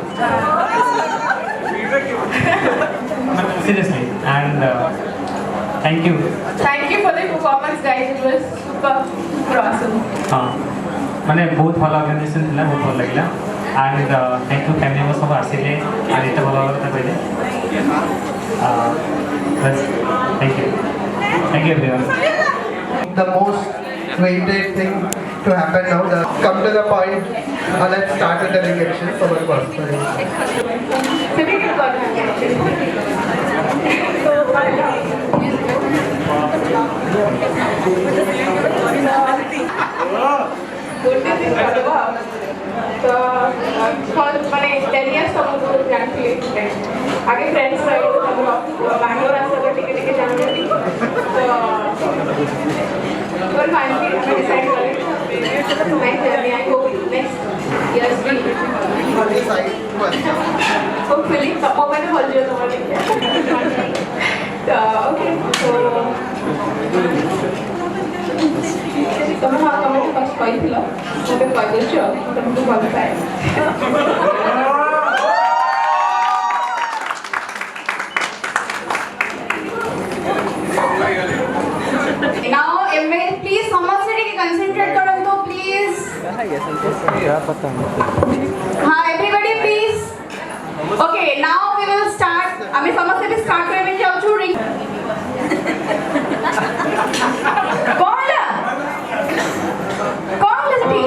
seriously and thank you Thank you for the performance guys, it was super awesome. हाँ मैंने बहुत भलो ऑर्गेनाइजेशन थिला बहुत भल लगिला and thank you family members सब आसिले एंड इतना भलो वाला पहले बस thank you everyone. The most waited thing to happen now. Come to the point. Let's start with the reaction. So much first. तो माने 10 years तक हम लोग जानते हैं आगे फ्रेंड्स रहे तो हम लोग बैंगलोर आते थे टिके जानते थे तो और फाइनली हमने डिसाइड कर लिया मैं journey I hope next years भी होपफुली सब मैंने बोल दिया तुम्हारे तो ओके तो तुम हाँ तुम पास कोई थी लो मुझे कोई दिल चो तुम तो बहुत पाए Now, please, someone say कि concentrate करो तो please. हाँ, everybody please. Okay, now we will start. अभी समझ से भी start करें में जाओ चूड़ी. कौन है? कौन है जी?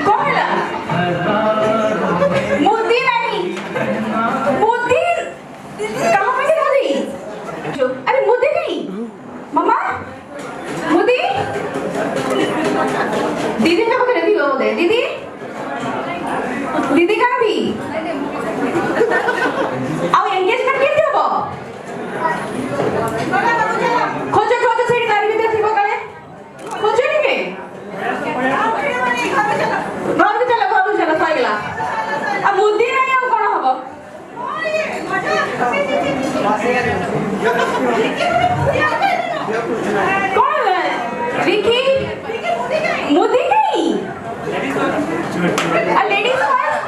कौन है? मुद्दी नहीं. मुद्दी कहाँ पे मुद्दी? अरे मुद्दी नहीं. मम्मा मुदी दीदी ने पकड़ दी बोले दीदी दीदी कहाँ थी अब एंगेजमेंट कैसे हो खोजो खोजो सेठ गाड़ी में थी वो करे खोजो नहीं के घर चलो साइला अब मुदी नहीं हो कौन हो कौन है विकी मुदी नहीं आ लेडीज फर्स्ट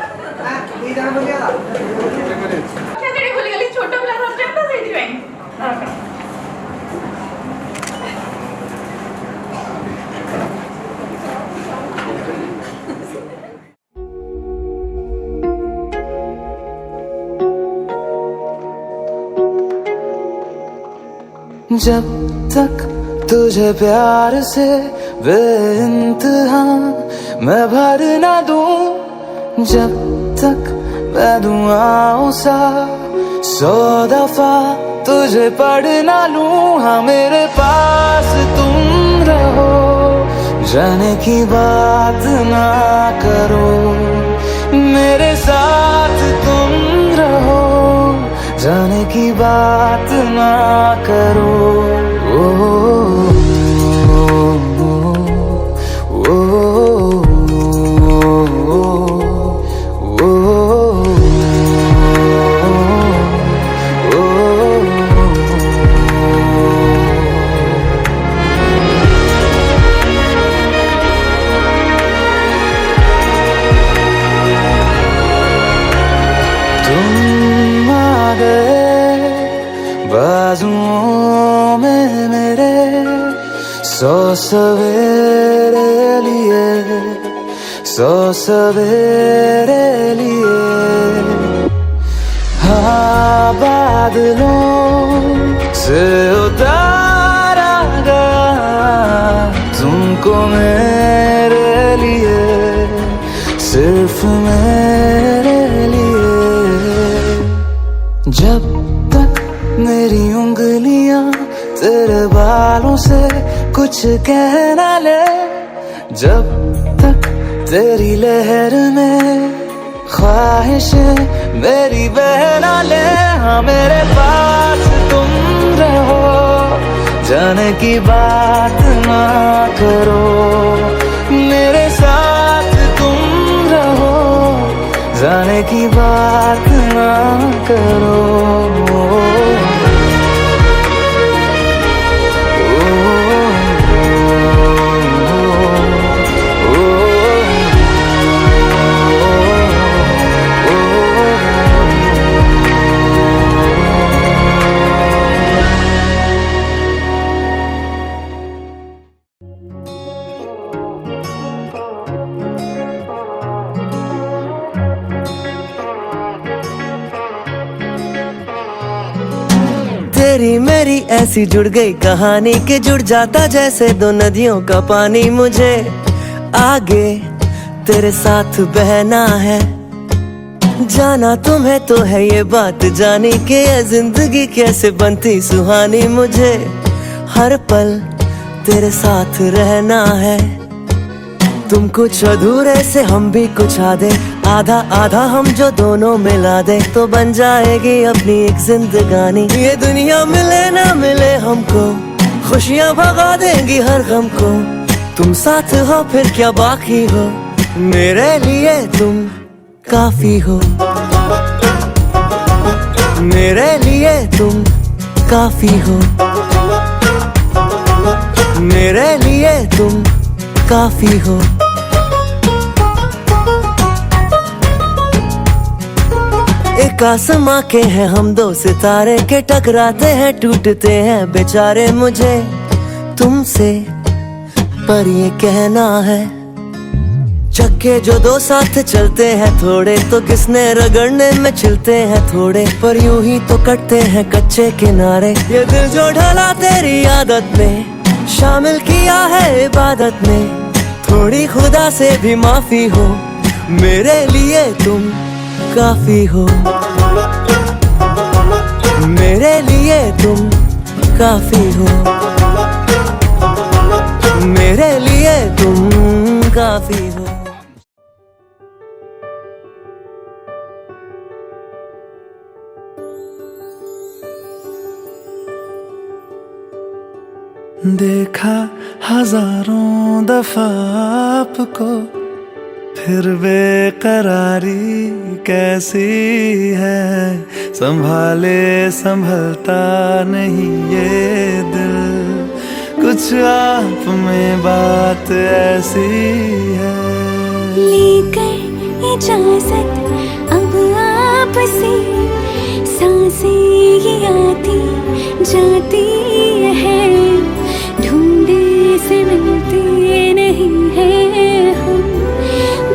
क्या तेरे बोली गली छोटा वाला सब्जेक्ट था सही में जब तक तुझे प्यार से बेइंतहा मैं भर ना दूं जब तक मैं दुआओं सा 100 दफा तुझे पढ़ ना लूं। हाँ मेरे पास तुम रहो, जाने की बात ना करो, मेरे साथ तुम रहो, जाने की बात ना करो। तुम आ गए बाजुओं में मेरे, 100 सवेरे लिए, 100 सवेरे लिए। हाँ बादलों से उतारा गया तुमको मेरे लिए, सिर्फ मेरे लिए। जब तक मेरी उंगलियां तेरे बालों से कुछ कह ना ले, जब तक तेरी लहर में ख्वाहिशें मेरी बह ना ले। हाँ मेरे पास तुम रहो, जाने की बात ना करो, मेरे साथ तुम रहो, जाने की बात ना करो। तेरी मेरी ऐसी जुड़ गई कहानी कि जुड़ जाता जैसे दो नदियों का पानी। मुझे आगे तेरे साथ बहना है, जाना तुम्हें तो है ये बात जानी कि ये जिंदगी कैसे बनती सुहानी। मुझे हर पल तेरे साथ रहना है, तुम कुछ अधूरे से हम भी कुछ आधे, आधा आधा हम जो दोनों मिला दे तो बन जाएगी अपनी एक जिंदगानी। ये दुनिया मिले ना मिले हमको, खुशियाँ भगा देंगी हर गम को। तुम साथ हो फिर क्या बाकी हो, मेरे लिए तुम काफी हो, मेरे लिए तुम काफी हो, मेरे लिए तुम काफी हो। एक आसमां के हैं हम दो सितारे के, टकराते हैं टूटते हैं बेचारे। मुझे तुमसे पर ये कहना है, चक्के जो दो साथ चलते हैं थोड़े तो किसने रगड़ने में छिलते हैं थोड़े, पर यूं ही तो कटते हैं कच्चे किनारे। ये दिल जो ढला तेरी आदत में, शामिल किया है इबादत में, थोड़ी खुदा से भी माफी हो, मेरे लिए तुम काफी हो, मेरे लिए तुम काफी हो, मेरे लिए तुम काफी हो। देखा हजारों दफा आपको, फिर बेकरारी कैसी है, संभाले संभलता नहीं ये दिल, कुछ आप में बात ऐसी है। लेकर इजाजत अब आपसे, सांसें ये आती जाती है, ढूंढे से मिलते नहीं है हम,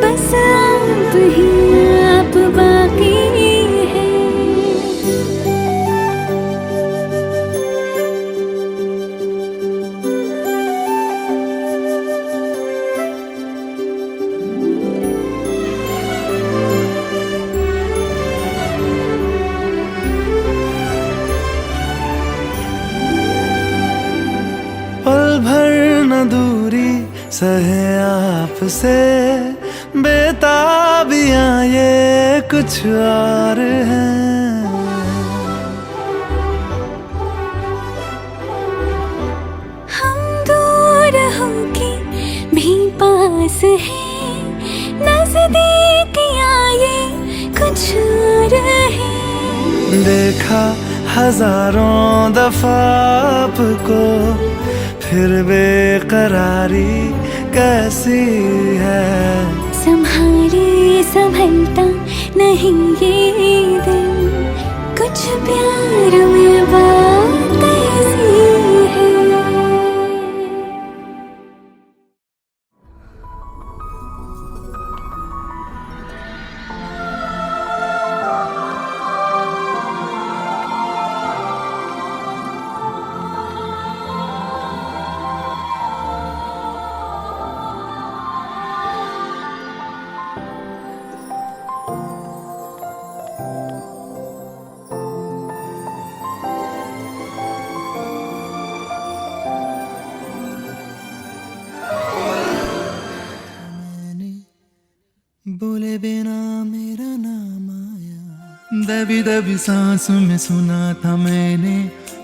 बस आप ही आप बाकी है। सहे आपसे बेताबियां ये कुछ और हैं। हम दूर होके भी पास हैं, नजदीकियां ये कुछ और हैं। देखा हजारों दफा आपको, फिर बेकरारी कैसी है। संभाले संभलता नहीं ये दिल, कुछ प्यार में बात ऐसी है। बोले बिना मेरा नाम आया, दबी दबी सांसों में सुना था मैंने,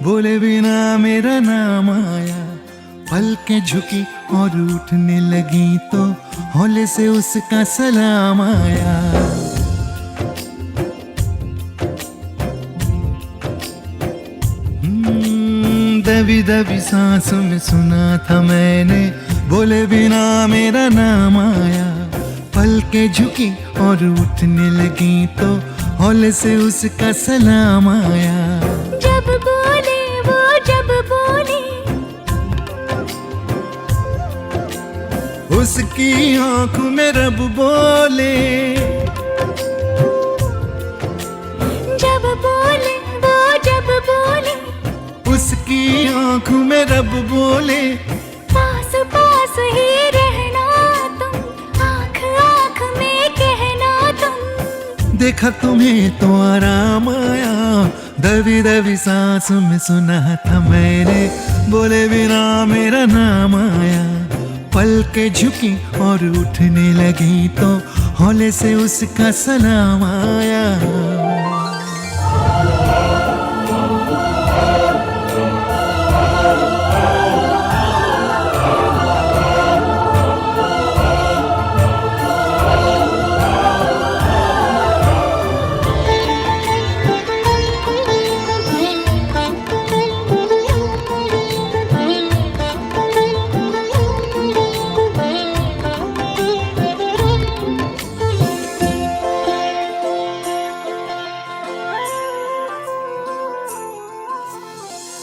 बोले बिना मेरा नाम आया। पलकें झुकी और उठने लगी तो हौले से उसका सलाम आया। दबी दबी सांसों में सुना था मैंने, बोले बिना मेरा नाम आया। पलकें झुकी और उठने लगी तो हौले से उसका सलाम आया। जब बोले वो जब बोले, उसकी आंखों में रब बोले। जब बोले वो जब बोले, उसकी आंखों में रब बोले। पास पास ही रहना तुम, आँख आँख में कहना तुम। देखा तुम्हें तो आराम आया, दबी दबी सांसों में सुना था मैंने, बोले बिना मेरा नाम आया। पलकें झुकी और उठने लगी तो हौले से उसका सलाम आया।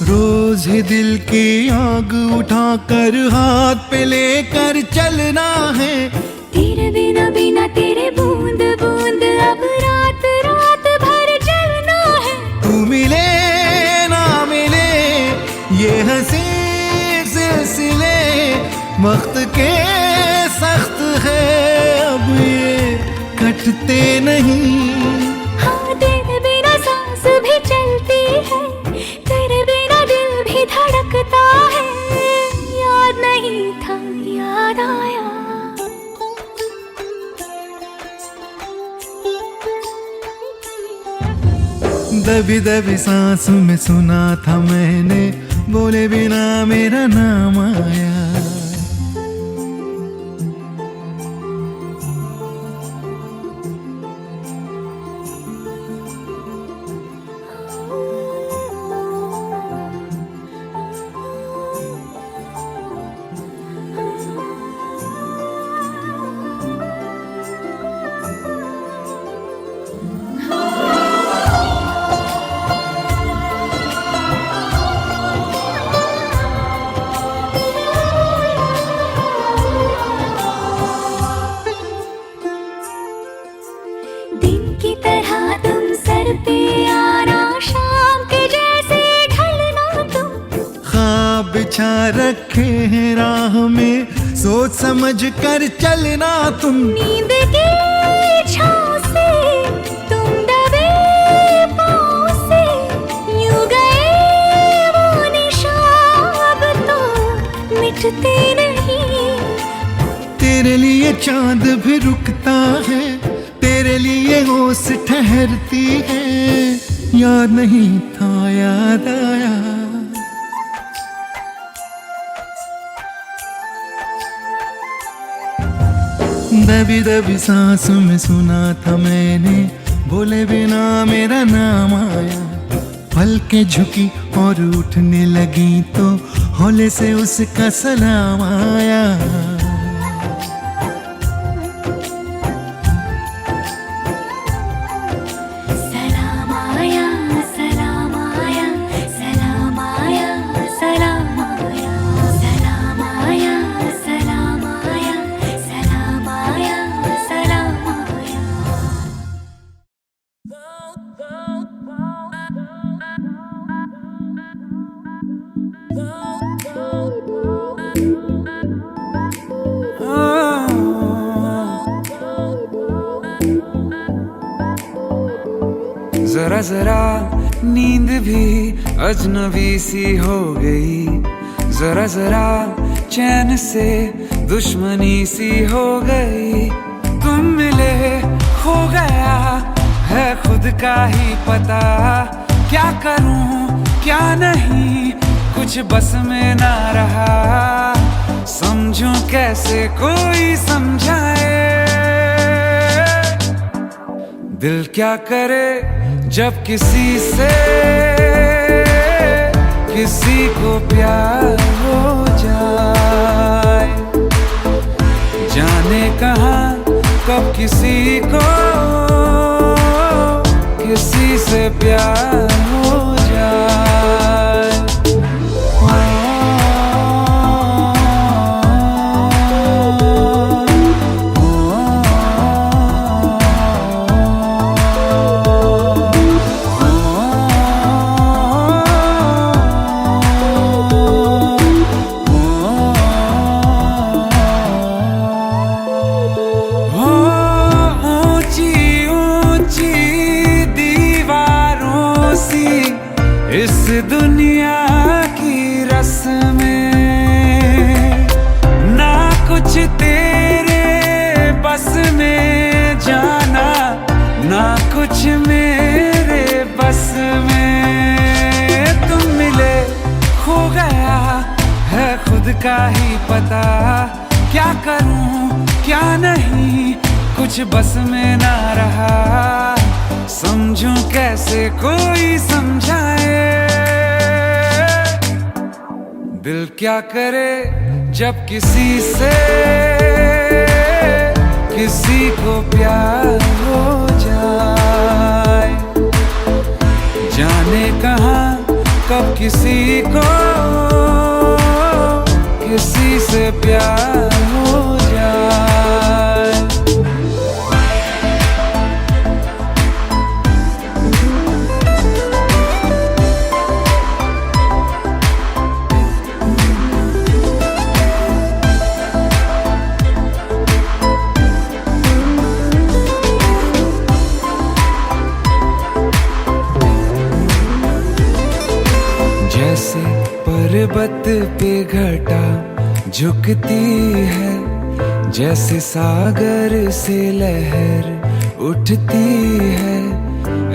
रोज ही दिल की आग उठाकर हाथ पे लेकर चलना है। तेरे बिना बिना तेरे बूंद बूंद अब रात रात भर जलना है। तू मिले ना मिले ये हंसी सिलसिले वक्त के सख्त है, अब ये कटते नहीं। हाँ तेरे बिना सांस भी चलती है, तेरे बिना दिल भी धड़कता है। याद नहीं था याद आया, दबी दबी सांसों में सुना था मैंने, बोले बिना मेरा नाम आया। बिछा रखे हैं राह में, सोच समझ कर चलना तुम। नींद की छाँव से तुम दबे पाँव से, यूं गए वो निशान अब तो मिटते नहीं। तेरे लिए चांद भी रुकता है, तेरे लिए ओस ठहरती है। याद नहीं था याद आया। दबी दबी सांस में सुना था मैंने, बोले बिना मेरा नाम आया। पलकें झुकी और उठने लगी तो हौले से उसका सलाम आया। सलाम आया, सलाम आया, सलाम आया, सलाम आया, सलाम आया, सलाम आया, सलाम आया, सलाम आया। जरा जरा नींद भी अजनबी सी हो गई, जरा जरा चैन से दुश्मनी सी हो गई। तुम मिले खो गया है खुद का ही पता, क्या करूं क्या नहीं कुछ बस में ना रहा। समझूं कैसे कोई समझाए, दिल क्या करे जब किसी से किसी को प्यार हो जाए। जाने कहाँ कब किसी को किसी से प्यार हो जाए। इस दुनिया की रस्में ना कुछ तेरे बस में जाना, ना कुछ मेरे बस में। तुम मिले खो गया है खुद का ही पता, क्या करूं क्या नहीं कुछ बस में ना रहा। समझूं कैसे कोई समझाए, दिल क्या करे जब किसी से किसी को प्यार हो जाए। जाने कहाँ कब किसी को किसी से प्यार हो जाए। जैसे पर्वत पे घटा झुकती है, जैसे सागर से लहर उठती है,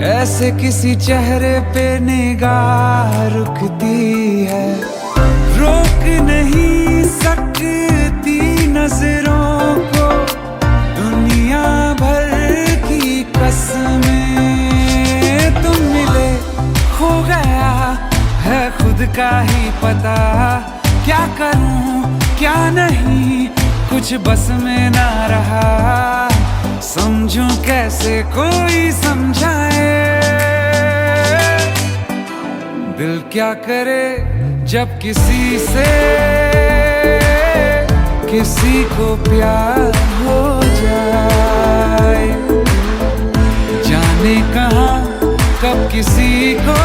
ऐसे किसी चेहरे पे निगाह रुकती है। रोक नहीं सकती नजरों को दुनिया भर की कसमें। तुम मिले खो गया है खुद का ही पता, क्या करूं क्या नहीं कुछ बस में ना रहा। समझूं कैसे कोई समझाए, दिल क्या करे जब किसी से किसी को प्यार हो जाए। जाने कहाँ कब किसी को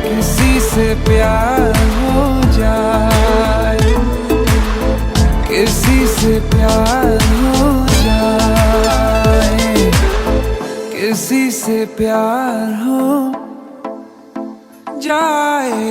किसी से प्यार हो जाए, किसी से प्यार हो जाए, किसी से प्यार हो जाए।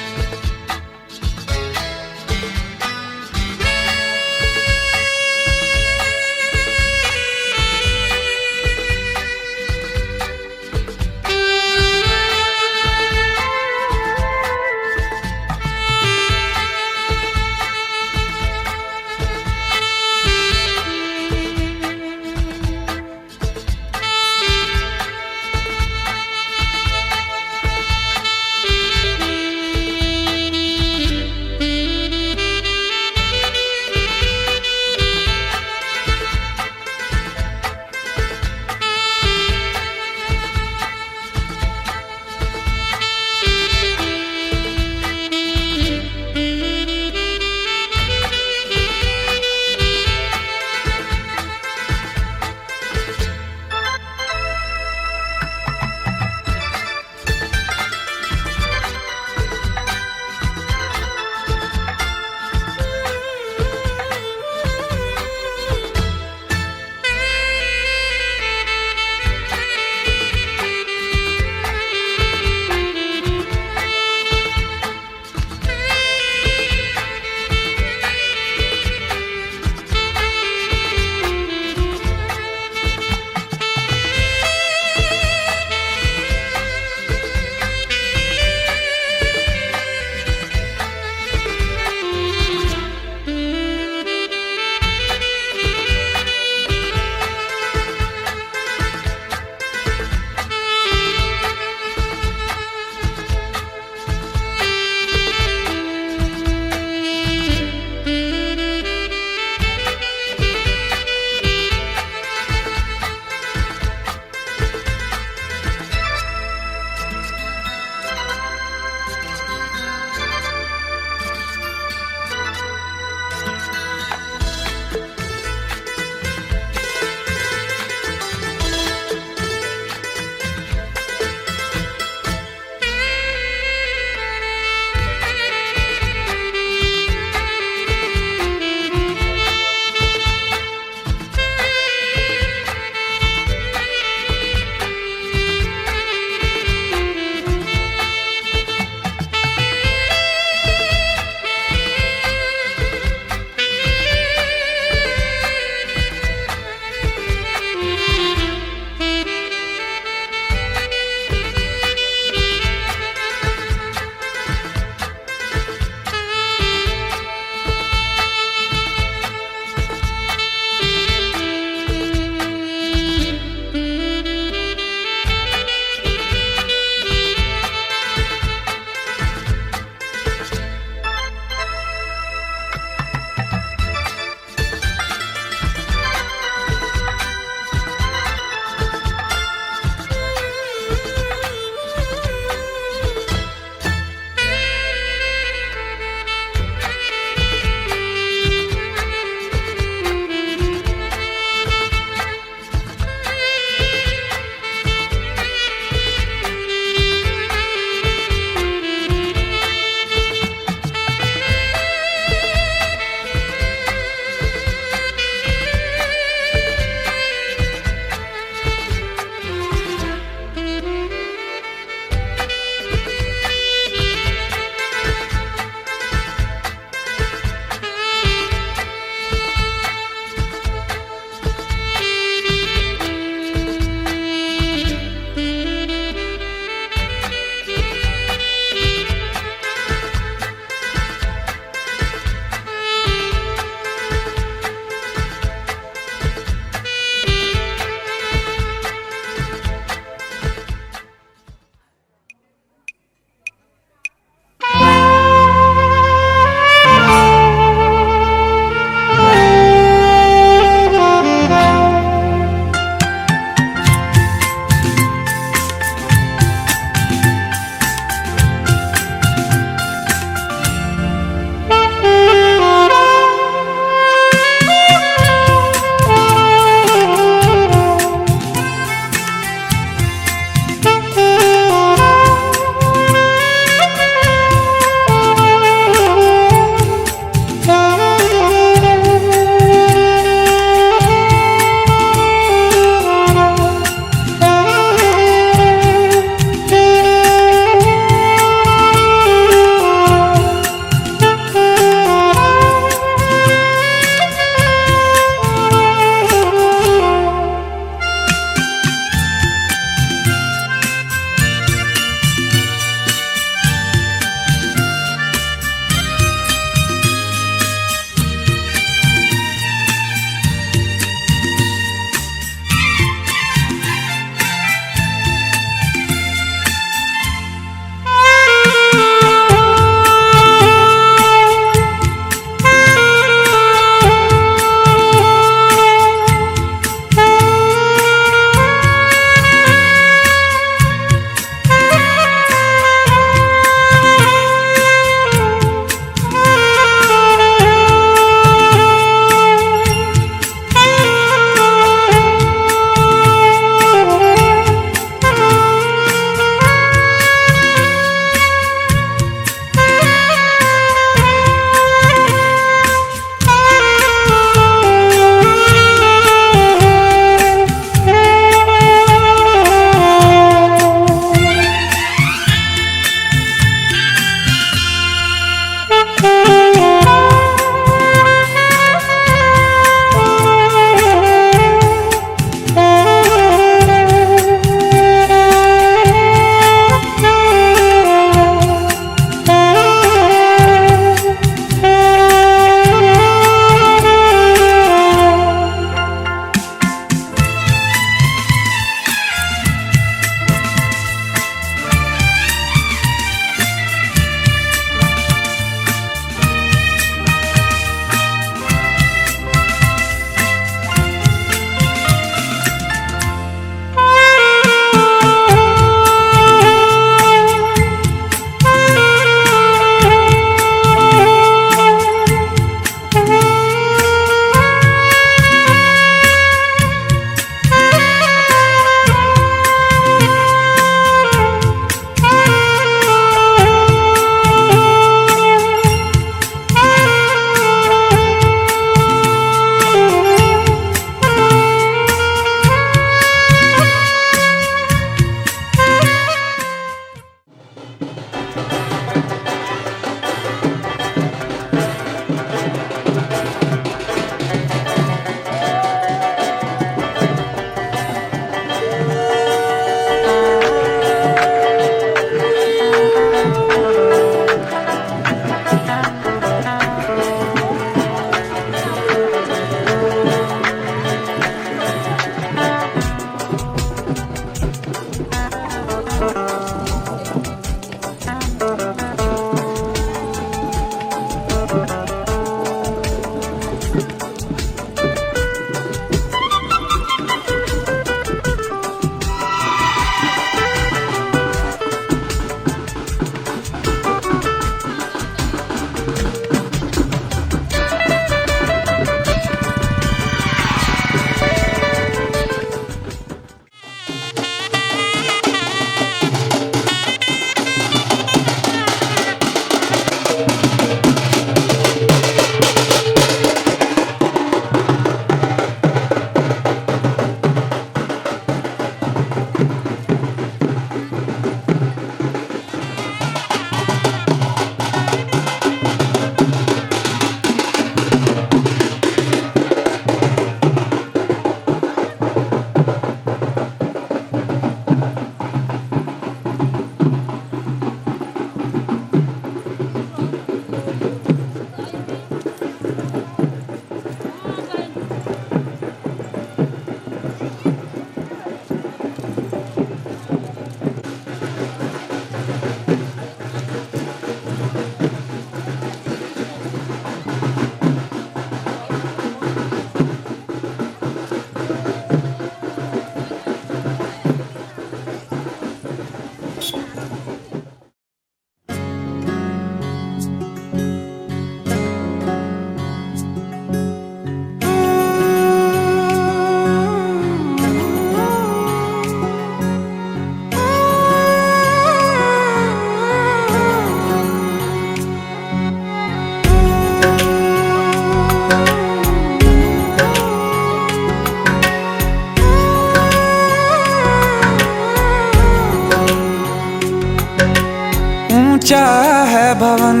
ऊंचा है भवन,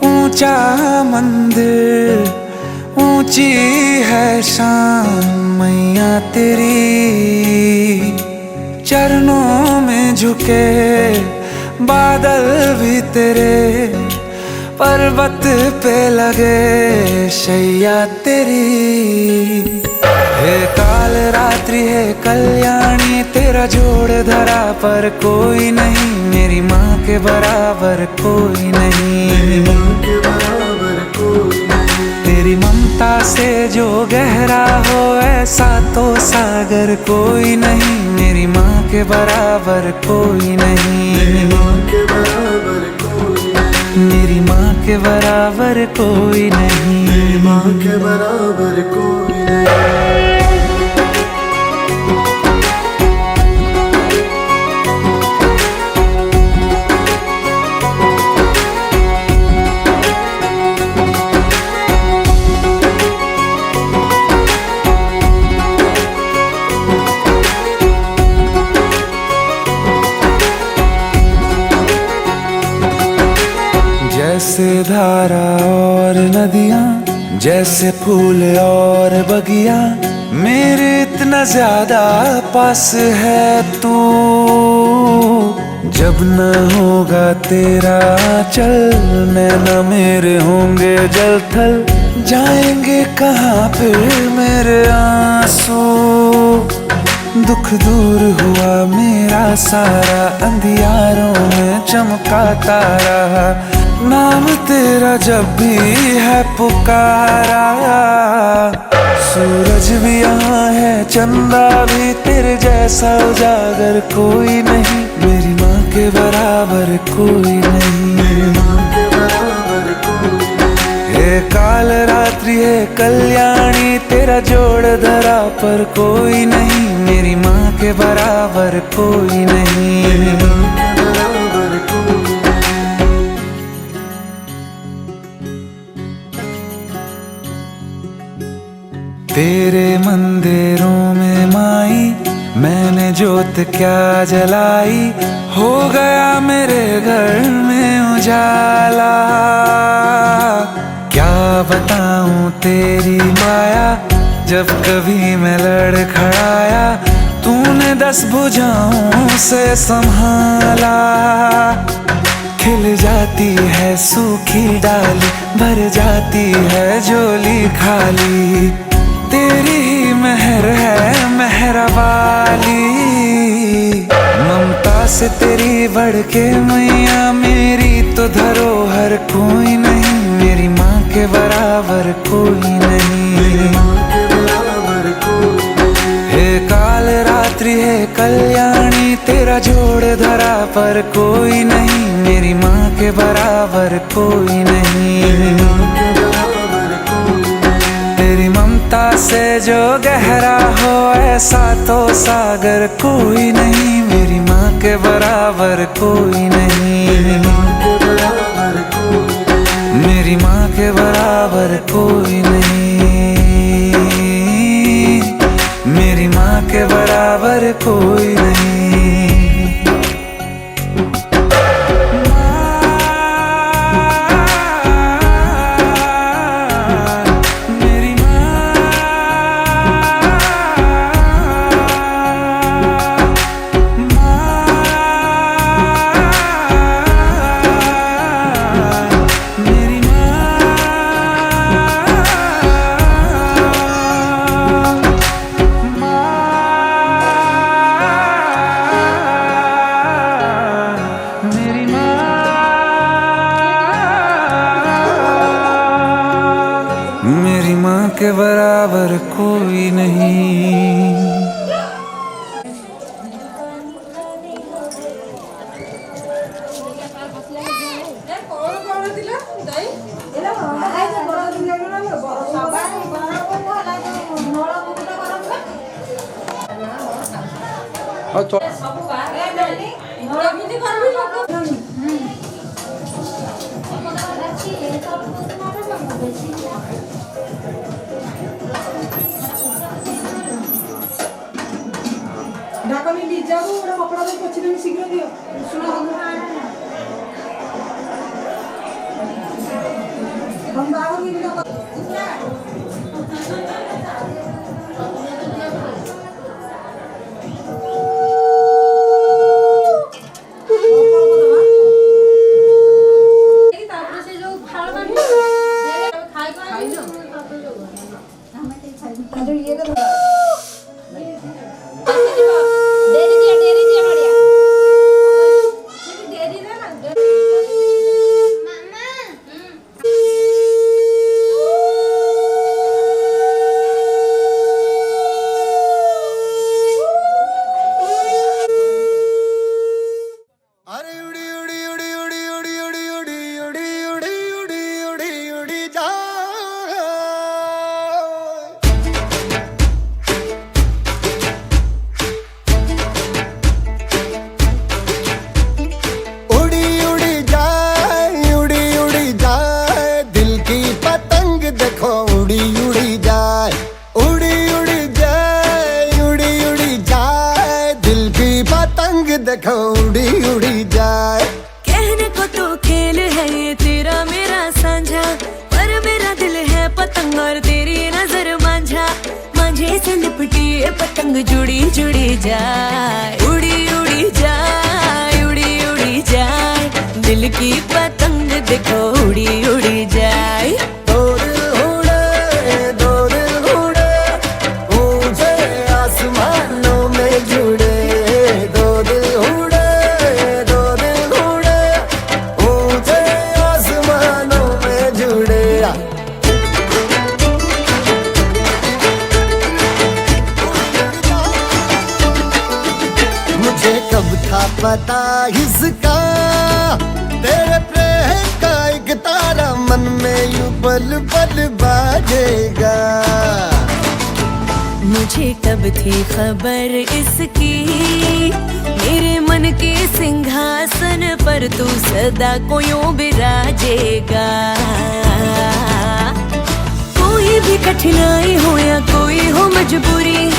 ऊंचा मंदिर, ऊंची है शान मैया तेरी। चरणों में झुके बादल भी तेरे, पर्वत पे लगे शैया तेरी। हे काल रात्रि है कल्याणी, तेरा जोड़ धरा पर कोई नहीं, मेरी माँ के बराबर कोई नहीं। तेरी ममता से जो गहरा हो ऐसा तो सागर कोई नहीं, मेरी माँ के बराबर कोई नहीं। मेरी माँ के बराबर कोई नहीं, मेरी माँ के बराबर कोई नहीं, मेरी माँ के बराबर कोई नहीं। जैसे धारा और नदियाँ, जैसे फूल और बगिया, मेरे इतना ज्यादा पास है तू। जब न होगा तेरा चल, नैना मेरे होंगे जल थल, जाएंगे कहाँ फिर मेरे आंसू। दुख दूर हुआ मेरा सारा, अंधियारों में चमका तारा, नाम तेरा जब भी है पुकारा। सूरज भी यहाँ है, चंदा भी, तेरे जैसा उजागर कोई नहीं, मेरी माँ के बराबर कोई नहीं, मेरी माँ के बराबर कोई नहीं। हे काल रात्रि है कल्याणी, तेरा जोड़ धरा पर कोई नहीं, मेरी माँ के बराबर कोई नहीं, मेरी माँ के बराबर कोई नहीं। तेरे मंदिरों में माई मैंने जोत क्या जलाई, हो गया मेरे घर में उजाला। क्या बताऊं तेरी माया, जब कभी मैं लड़खड़ाया, तूने 10 भुजाओं से संभाला। खिल जाती है सूखी डाली, भर जाती है झोली खाली, तेरी ही मेहर है मेहर वाली। ममता से तेरी बढ़ के मैया, मेरी तो धरोहर कोई नहीं, मेरी माँ के बराबर कोई नहीं, मेरी माँ के बराबर कोई नहीं। हे काल रात्रि है कल्याणी, तेरा जोड़ धरा पर कोई नहीं, मेरी माँ के बराबर कोई नहीं, मेरी माँ के बराबर कोई नहीं। तेरी ममता से जो गहरा हो ऐसा तो सागर कोई नहीं, मेरी माँ के बराबर कोई नहीं, मेरी माँ के बराबर कोई नहीं, मेरी माँ के बराबर कोई नहीं, मेरी माँ के बराबर कोई नहीं। मेरी माँ के बराबर कोई नहीं। ढाकनी लीजा को कपड़ा तो पछिने शीघ्र दियो। देखो उड़ी उड़ी जाए। कहने को तो खेल है ये तेरा मेरा साझा, पर मेरा दिल है पतंग और तेरी नजर मांझा। मांझे से लिपटी ये पतंग जुड़ी जुड़ी जाए, उड़ी उड़ी जाए, उड़ी उड़ी जाए। दिल की पतंग देखो उड़ी उड़ी जाए। पता इसका तेरे प्रेम का एक तारा मन में यूं पल पल बाजेगा। मुझे कब थी खबर इसकी, मेरे मन के सिंहासन पर तू सदा को यूं बिराजेगा। कोई भी कठिनाई हो या कोई हो मजबूरी,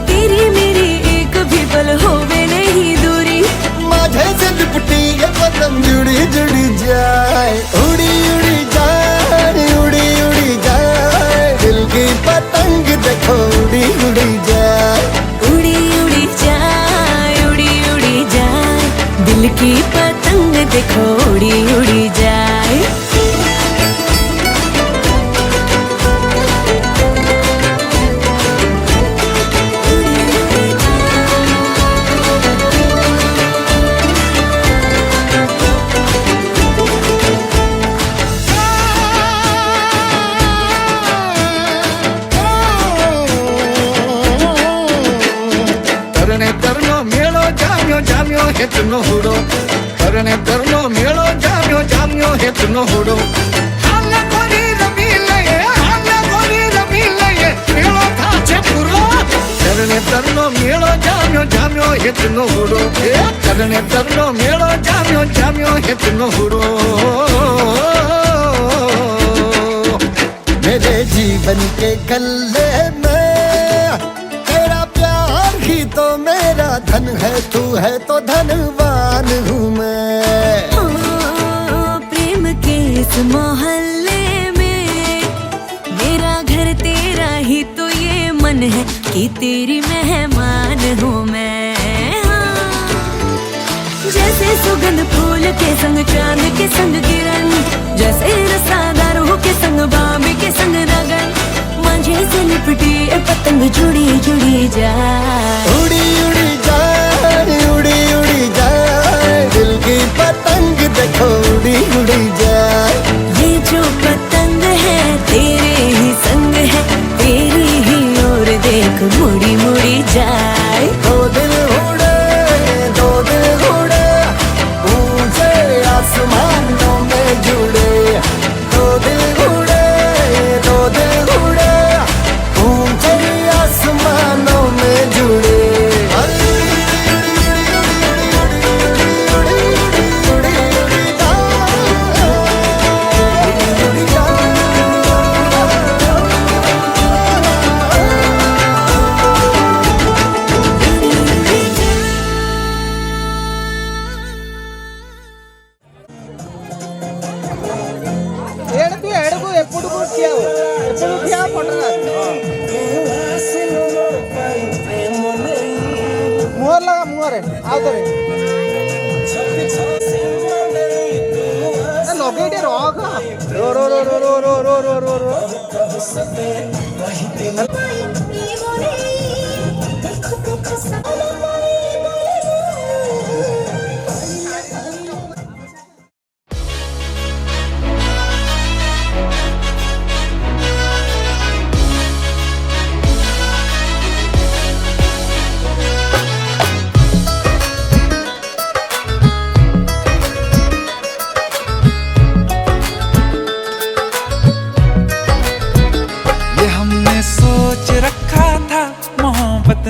तेरी मेरी एक भी पल होवे नहीं दूरी। माझे से लिपटी ये पतंग जुड़ी जुड़ी जाए, उड़ी उड़ी जाए, उड़ी उड़ी जाए। दिल की पतंग देखो उड़ी उड़ी जाए, उड़ी उड़ी जाए, उड़ी उड़ी जाए। दिल की पतंग देखो उड़ी उड़ी जाए। जाम्यो हेतनो हुडो करने करनो मेलो जाम्यो हेतनो हुडो। हाल गोरी रमी लये, हाल गोरी रमी लये, मेलो थाचे पुरो। करने करनो मेलो जाम्यो हेतनो हुडो, करने करनो मेलो जाम्यो हेतनो हुडो। मेरे जीवन के गले में ही तो मेरा धन है, तू है तो धनवान हूँ मैं। प्रेम के इस मोहल्ले में मेरा घर तेरा ही तो ये मन है कि तेरी मेहमान हूँ मैं। जैसे सुगंध फूल के संग चांद के संग किरण, जैसे रसादारों के संग बाबी के संग रगन। मांझे से लिपटी पतंग जुड़ी जुड़ी जाए, उड़ी उड़ी जाए, उड़ी उड़ी जाए। दिल की पतंग देखो उड़ी उड़ी जाए। ये जो पतंग है तेरे ही संग है, तेरी ही ओर देख मुड़ी मुड़ी जाए। दो दिल उड़े, दो दिल उड़े, ऊंचे आसमानों में जुड़े। दो दिल उड़े, दो दिल उड़े, ऊंचे आसमानों में जुड़े। ଲଗେଇଟେ ରଖ रो रो रो रो रो रो रो रो रो रो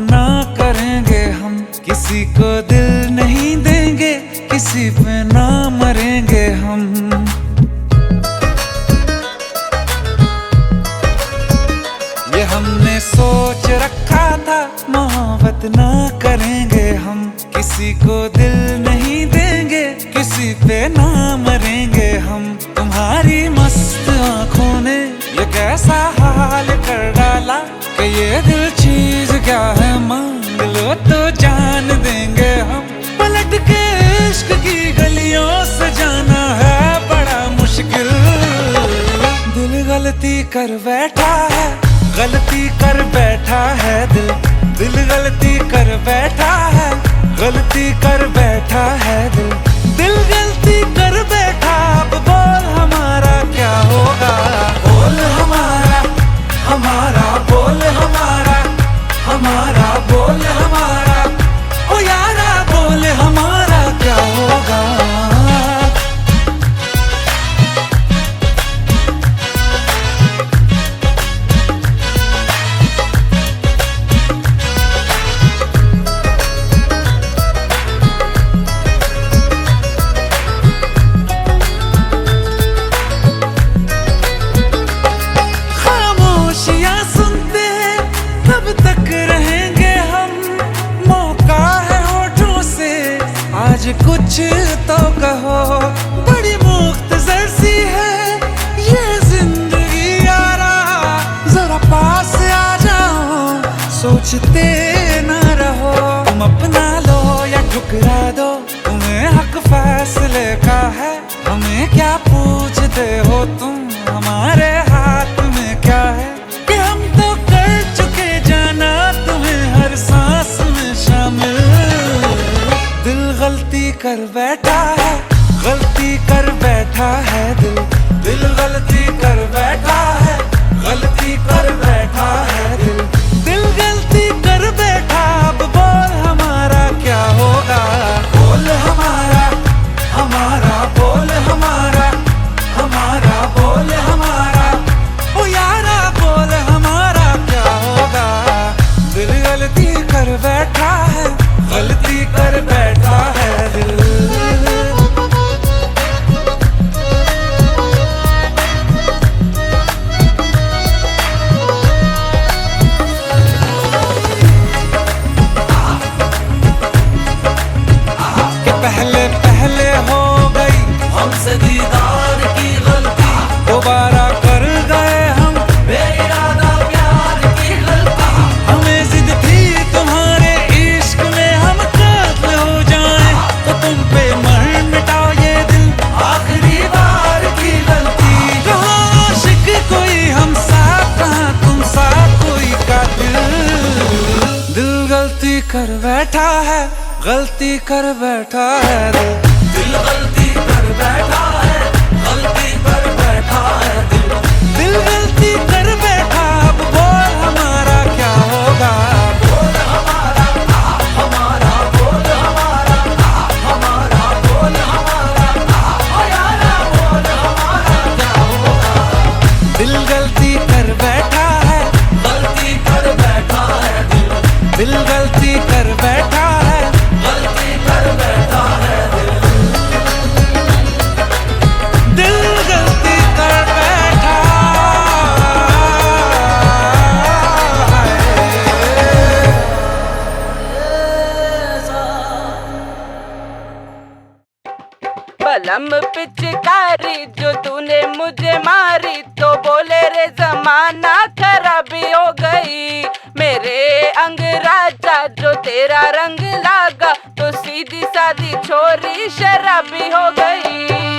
ना करेंगे हम किसी को दिल नहीं देंगे किसी पे ना मरेंगे हम ये हमने सोच रखा था मोहब्बत ना करेंगे हम किसी को दिल नहीं देंगे किसी पे ना मरेंगे हम तुम्हारी मस्त आँखों ने ये कैसा हाल कर डाला कि ये दिल चीज क्या है मांग लो तो जान देंगे हम पलट के इश्क की गलियों से जाना है बड़ा मुश्किल दिल गलती कर बैठा है गलती कर बैठा है दिल दिल गलती कर बैठा है गलती कर बैठा है दिल दिल गलती कर बैठा अब बोल हमारा क्या होगा बोल हमारा हमारा बोल हमारा हमारा बोल हमारा ओ यारा बोल हमारा क्या होगा खामोशियां सुनते तब तक रहेंगे हम मौका है होठों से आज कुछ तो कहो बड़ी मुख्तसर सी है ये जिंदगी यारा जरा पास आ जाओ सोचते ना रहो तुम अपना लो या ठुकरा दो तुम्हें हक फैसले का है हमें क्या पूछते हो तुम हमारे हाथ में क्या है कि हम तो कर चुके जाना तुम्हें हर सांस में शामिल दिल गलती कर बैठा है गलती कर बैठा है दिल दिल गलती कर बैठा है गलती कर बैठा है दिल दिल गलती कर बैठा अब बोल हमारा क्या होगा बोल हमारा हमारा बोल हमारा हमारा बोल हमारा ओ यारा बोल हमारा क्या होगा दिल गलती कर बैठा है गलती कर बैठा है दिल पहले पहले हो गई हमसे दीदार की गलती दोबारा कर गए हम बेइरादा प्यार की गलती हमें जिद थी तुम्हारे इश्क में हम कातिल हो जाएं तो तुम पे मर मिटाओ ये दिल आखिरी बार की गलती कहाँ आशिक कोई हम साथ कहाँ तुम साथ कोई कातिल दिल गलती कर बैठा है गलती कर बैठा है दिल गलती कर बैठा है गलती कर बैठा है दिल गलती कर बैठा अब बोल हमारा क्या होगा बोल हमारा हमारा बोल हमारा हमारा बोल हमारा ओ यारा बोल हमारा क्या होगा दिल गलती कर बैठा है गलती कर बैठा है दिल गलती कर बैठा है गलती कर बैठा है दिल कलम पिचकारी जो तूने मुझे मारी तो बोले रे जमाना खराबी हो गई। मेरे अंगराजा जो तेरा रंग लागा तो सीधी सादी छोरी शराबी हो गई।